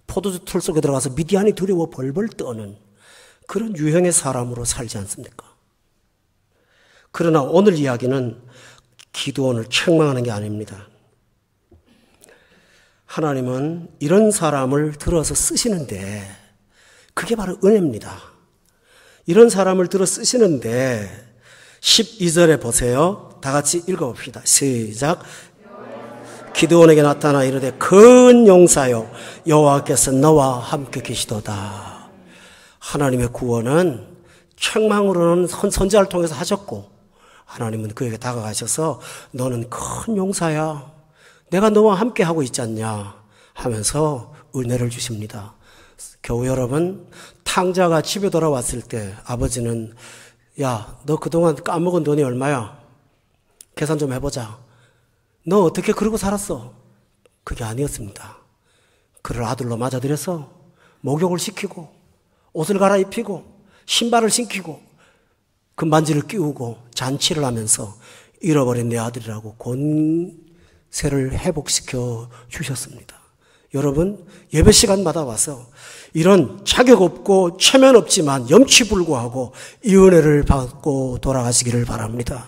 포도주 틀 속에 들어가서 미디안이 두려워 벌벌 떠는 그런 유형의 사람으로 살지 않습니까? 그러나 오늘 이야기는 기드온을 책망하는 게 아닙니다. 하나님은 이런 사람을 들어서 쓰시는데 그게 바로 은혜입니다. 이런 사람을 들어 쓰시는데 12절에 보세요. 다 같이 읽어봅시다. 시작. 기드온에게 나타나 이르되 큰 용사여 여호와께서 너와 함께 계시도다. 하나님의 구원은 책망으로는 선지자를 통해서 하셨고 하나님은 그에게 다가가셔서 너는 큰 용사야. 내가 너와 함께 하고 있지 않냐 하면서 은혜를 주십니다. 교우 여러분, 탕자가 집에 돌아왔을 때 아버지는 야, 너 그동안 까먹은 돈이 얼마야? 계산 좀 해보자. 너 어떻게 그러고 살았어? 그게 아니었습니다. 그를 아들로 맞아들여서 목욕을 시키고 옷을 갈아입히고 신발을 신기고 금반지를 끼우고 잔치를 하면서 잃어버린 내 아들이라고 권세를 회복시켜 주셨습니다. 여러분, 예배 시간마다 와서 이런 자격 없고 체면 없지만 염치불구하고 이 은혜를 받고 돌아가시기를 바랍니다.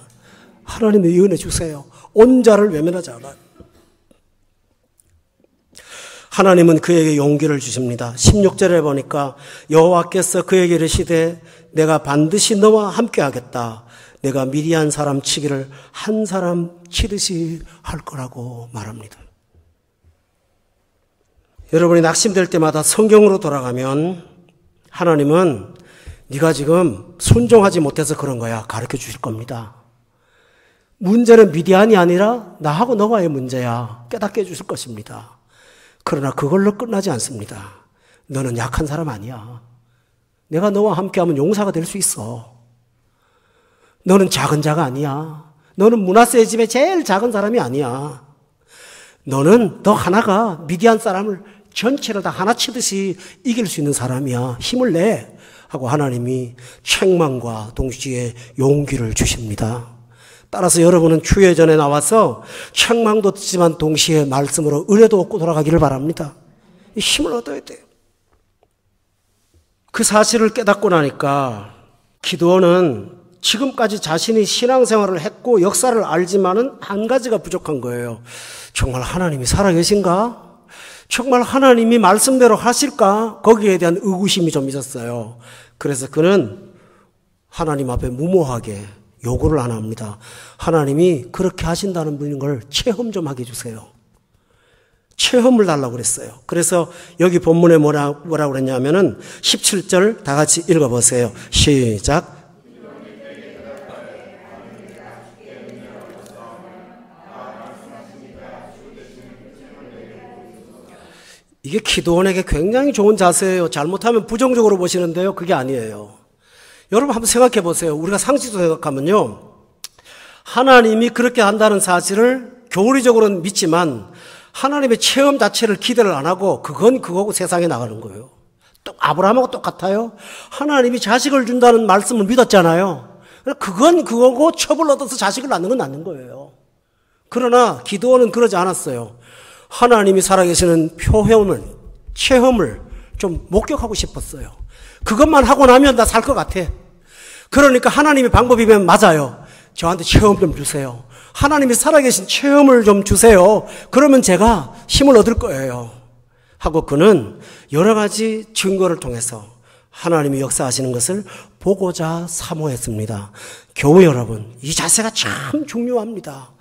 하나님의 이 은혜 주세요. 온 자를 외면하지 않아요. 하나님은 그에게 용기를 주십니다. 16절에 보니까 여호와께서 그에게 이르시되 내가 반드시 너와 함께 하겠다. 내가 미디안 사람 치기를 한 사람 치듯이 할 거라고 말합니다. 여러분이 낙심될 때마다 성경으로 돌아가면 하나님은 네가 지금 순종하지 못해서 그런 거야 가르쳐 주실 겁니다. 문제는 미디안이 아니라 나하고 너와의 문제야 깨닫게 해주실 것입니다. 그러나 그걸로 끝나지 않습니다. 너는 약한 사람 아니야. 내가 너와 함께하면 용사가 될 수 있어. 너는 작은 자가 아니야. 너는 므낫세의 집에 제일 작은 사람이 아니야. 너는 너 하나가 미디안 사람을 전체를 다 하나 치듯이 이길 수 있는 사람이야. 힘을 내 하고 하나님이 책망과 동시에 용기를 주십니다. 따라서 여러분은 추회전에 나와서 책망도 듣지만 동시에 말씀으로 은혜도 얻고 돌아가기를 바랍니다. 힘을 얻어야 돼요. 그 사실을 깨닫고 나니까 기드온은 지금까지 자신이 신앙생활을 했고 역사를 알지만은 한 가지가 부족한 거예요. 정말 하나님이 살아계신가? 정말 하나님이 말씀대로 하실까? 거기에 대한 의구심이 좀 있었어요. 그래서 그는 하나님 앞에 무모하게 요구를 안 합니다. 하나님이 그렇게 하신다는 분인 걸 체험 좀 하게 해주세요. 체험을 달라고 그랬어요. 그래서 여기 본문에 뭐라고 그랬냐면은 17절 다 같이 읽어보세요. 시작. 이게 기드온에게 굉장히 좋은 자세예요. 잘못하면 부정적으로 보시는데요. 그게 아니에요. 여러분 한번 생각해 보세요. 우리가 상식적으로 생각하면요. 하나님이 그렇게 한다는 사실을 교리적으로는 믿지만 하나님의 체험 자체를 기대를 안 하고 그건 그거고 세상에 나가는 거예요. 또 아브라함하고 똑같아요. 하나님이 자식을 준다는 말씀을 믿었잖아요. 그건 그거고 첩을 얻어서 자식을 낳는 건 낳는 거예요. 그러나 기드온은 그러지 않았어요. 하나님이 살아계시는 표현을, 체험을 좀 목격하고 싶었어요. 그것만 하고 나면 나 살 것 같아. 그러니까 하나님의 방법이면 맞아요. 저한테 체험 좀 주세요. 하나님이 살아계신 체험을 좀 주세요. 그러면 제가 힘을 얻을 거예요. 하고 그는 여러 가지 증거를 통해서 하나님이 역사하시는 것을 보고자 사모했습니다. 교회 여러분, 이 자세가 참 중요합니다.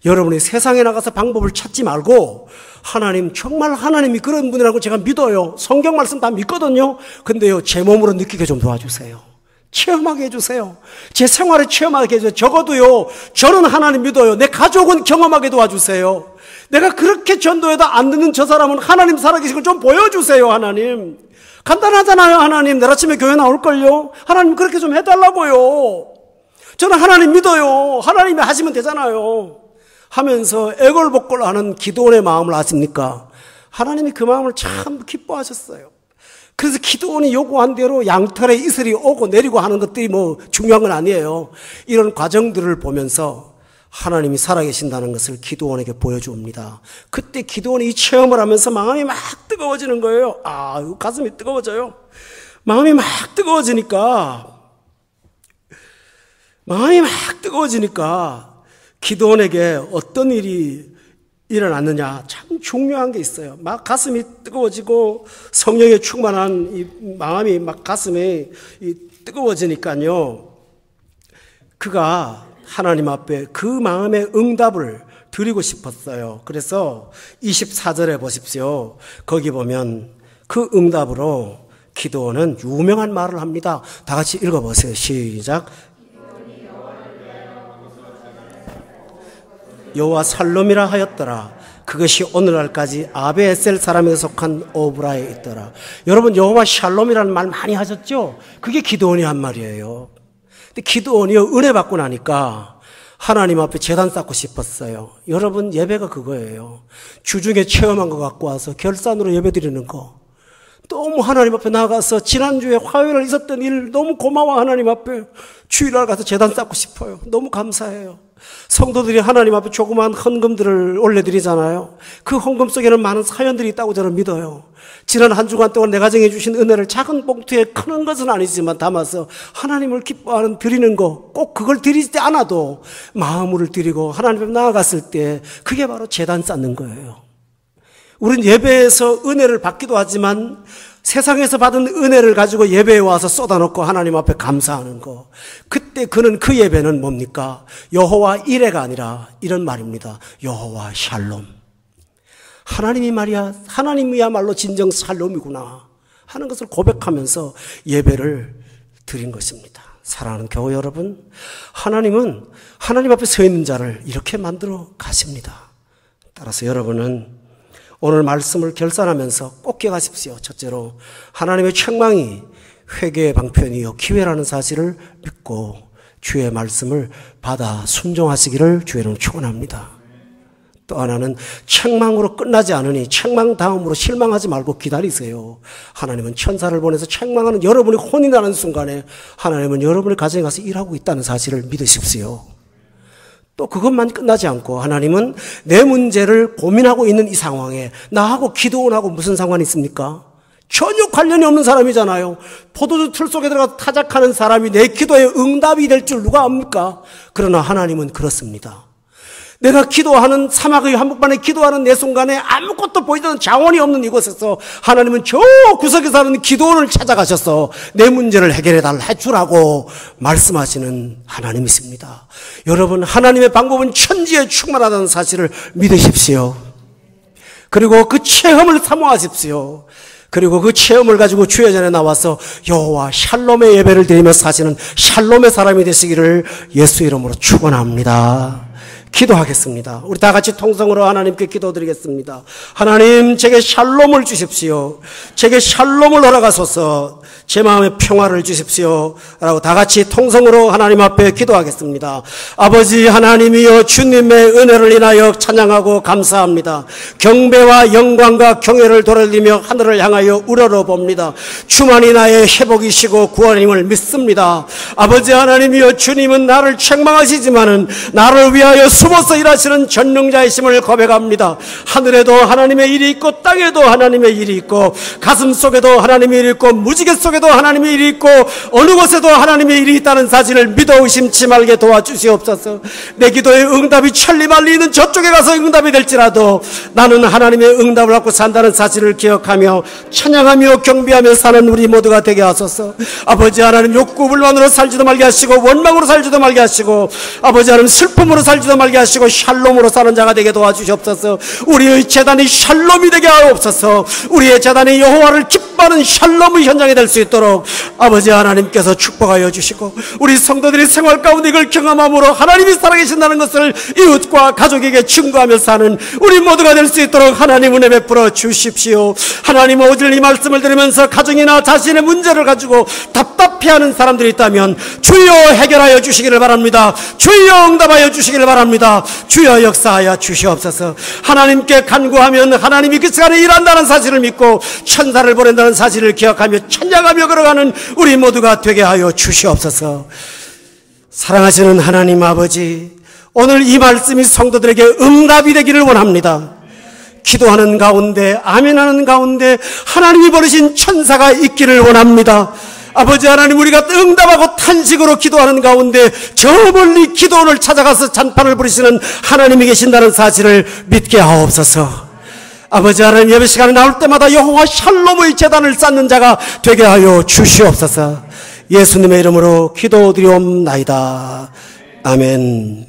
여러분이 세상에 나가서 방법을 찾지 말고 하나님, 정말 하나님이 그런 분이라고 제가 믿어요. 성경 말씀 다 믿거든요. 근데요, 제 몸으로 느끼게 좀 도와주세요. 체험하게 해주세요. 제 생활에 체험하게 해주세요. 적어도요, 저는 하나님 믿어요. 내 가족은 경험하게 도와주세요. 내가 그렇게 전도해도 안 듣는 저 사람은 하나님 살아계신 걸 좀 보여주세요. 하나님. 간단하잖아요. 하나님, 내일 아침에 교회 나올걸요. 하나님 그렇게 좀 해달라고요. 저는 하나님 믿어요. 하나님이 하시면 되잖아요. 하면서 애걸복걸하는 기드온의 마음을 아십니까? 하나님이 그 마음을 참 기뻐하셨어요. 그래서 기드온이 요구한 대로 양털에 이슬이 오고 내리고 하는 것들이 뭐 중요한 건 아니에요. 이런 과정들을 보면서 하나님이 살아계신다는 것을 기드온에게 보여줍니다. 그때 기드온이 이 체험을 하면서 마음이 막 뜨거워지는 거예요. 가슴이 뜨거워져요. 마음이 막 뜨거워지니까 기드온에게 어떤 일이 일어났느냐, 참 중요한 게 있어요. 막 가슴이 뜨거워지고 성령에 충만한 이 마음이 막 가슴에 뜨거워지니까요. 그가 하나님 앞에 그 마음의 응답을 드리고 싶었어요. 그래서 24절에 보십시오. 거기 보면 그 응답으로 기드온은 유명한 말을 합니다. 다 같이 읽어보세요. 시작. 여호와 살롬이라 하였더라. 그것이 오늘날까지 아베에셀 사람에게 속한 오브라에 있더라. 여러분, 여호와 샬롬이라는 말 많이 하셨죠? 그게 기드온이 한 말이에요. 근데 기드온이 은혜 받고 나니까 하나님 앞에 제단 쌓고 싶었어요. 여러분, 예배가 그거예요. 주중에 체험한 거 갖고 와서 결산으로 예배 드리는 거. 너무 하나님 앞에 나가서 지난주에 화요일에 있었던 일 너무 고마워 하나님 앞에 주일날 가서 제단 쌓고 싶어요. 너무 감사해요. 성도들이 하나님 앞에 조그마한 헌금들을 올려드리잖아요. 그 헌금 속에는 많은 사연들이 있다고 저는 믿어요. 지난 한 주간 동안 내 가정에 주신 은혜를 작은 봉투에 큰 것은 아니지만 담아서 하나님을 기뻐하는 드리는 거, 꼭 그걸 드리지 않아도 마음을 드리고 하나님 앞에 나아갔을 때 그게 바로 제단 쌓는 거예요. 우린 예배에서 은혜를 받기도 하지만 세상에서 받은 은혜를 가지고 예배에 와서 쏟아놓고 하나님 앞에 감사하는 거. 그때 그 예배는 뭡니까? 여호와 이레가 아니라 이런 말입니다. 여호와 샬롬. 하나님이 말이야, 하나님이야말로 진정 샬롬이구나 하는 것을 고백하면서 예배를 드린 것입니다. 사랑하는 교회 여러분, 하나님은 하나님 앞에 서 있는 자를 이렇게 만들어 가십니다. 따라서 여러분은 오늘 말씀을 결산하면서 꼭 기억하십시오. 첫째로 하나님의 책망이 회개의 방편이요 기회라는 사실을 믿고 주의 말씀을 받아 순종하시기를 주의 이름으로 축원합니다. 또 하나는 책망으로 끝나지 않으니 책망 다음으로 실망하지 말고 기다리세요. 하나님은 천사를 보내서 책망하는 여러분이 혼이 나는 순간에 하나님은 여러분의 가정에 가서 일하고 있다는 사실을 믿으십시오. 또 그것만 끝나지 않고 하나님은 내 문제를 고민하고 있는 이 상황에 나하고 기도원하고 무슨 상관이 있습니까? 전혀 관련이 없는 사람이잖아요. 포도주 틀 속에 들어가서 타작하는 사람이 내 기도에 응답이 될 줄 누가 압니까? 그러나 하나님은 그렇습니다. 내가 기도하는 사막의 한복판에 기도하는 내 순간에 아무것도 보이지 않는 자원이 없는 이곳에서 하나님은 저 구석에 사는 기도원을 찾아가셔서 내 문제를 해결해달라 해주라고 말씀하시는 하나님이십니다. 여러분, 하나님의 방법은 천지에 충만하다는 사실을 믿으십시오. 그리고 그 체험을 사모하십시오. 그리고 그 체험을 가지고 주의 전에 나와서 여호와 샬롬의 예배를 드리며 사시는 샬롬의 사람이 되시기를 예수 이름으로 축원합니다. 기도하겠습니다. 우리 다 같이 통성으로 하나님께 기도드리겠습니다. 하나님, 제게 샬롬을 주십시오. 제게 샬롬을 허락하소서. 제 마음에 평화를 주십시오. 라고 다 같이 통성으로 하나님 앞에 기도하겠습니다. 아버지 하나님이여, 주님의 은혜를 인하여 찬양하고 감사합니다. 경배와 영광과 경외를 돌리며 하늘을 향하여 우러러봅니다. 주만이 나의 회복이시고 구원임을 믿습니다. 아버지 하나님이여, 주님은 나를 책망하시지만은 나를 위하여 숨어서 일하시는 전능자이심을 고백합니다. 하늘에도 하나님의 일이 있고 땅에도 하나님의 일이 있고 가슴 속에도 하나님의 일이 있고 무지개 속에도 하나님의 일이 있고 어느 곳에도 하나님의 일이 있다는 사실을 믿어 의심치 말게 도와주시옵소서. 내 기도의 응답이 천리말리 있는 저쪽에 가서 응답이 될지라도 나는 하나님의 응답을 받고 산다는 사실을 기억하며 찬양하며 경배하며 사는 우리 모두가 되게 하소서. 아버지 하나님, 욕구불만으로 살지도 말게 하시고 원망으로 살지도 말게 하시고 아버지 하나님, 슬픔으로 살지도 말게 하시고 샬롬으로 사는 자가 되게 도와주시옵소서. 우리의 재단이 샬롬이 되게 하옵소서. 우리의 재단이 여호와를 기뻐하는 샬롬의 현장이 될 수 있도록 아버지 하나님께서 축복하여 주시고 우리 성도들이 생활 가운데 이걸 경험함으로 하나님이 살아계신다는 것을 이웃과 가족에게 증거하며 사는 우리 모두가 될 수 있도록 하나님 은혜 베풀어 주십시오. 하나님, 오늘 이 말씀을 들으면서 가정이나 자신의 문제를 가지고 답답해하는 사람들이 있다면 주여 해결하여 주시기를 바랍니다. 주여 응답하여 주시기를 바랍니다. 주여 역사하여 주시옵소서. 하나님께 간구하면 하나님이 그 시간에 일한다는 사실을 믿고 천사를 보낸다는 사실을 기억하며 찬양하며 걸어가는 우리 모두가 되게 하여 주시옵소서. 사랑하시는 하나님 아버지, 오늘 이 말씀이 성도들에게 응답이 되기를 원합니다. 기도하는 가운데, 아멘하는 가운데 하나님이 보내신 천사가 있기를 원합니다. 아버지 하나님, 우리가 응답하고 탄식으로 기도하는 가운데 저 멀리 기도원을 찾아가서 잔판을 부리시는 하나님이 계신다는 사실을 믿게 하옵소서. 아버지 하나님, 예배 시간에 나올 때마다 여호와 샬롬의 제단을 쌓는 자가 되게 하여 주시옵소서. 예수님의 이름으로 기도드리옵나이다. 아멘.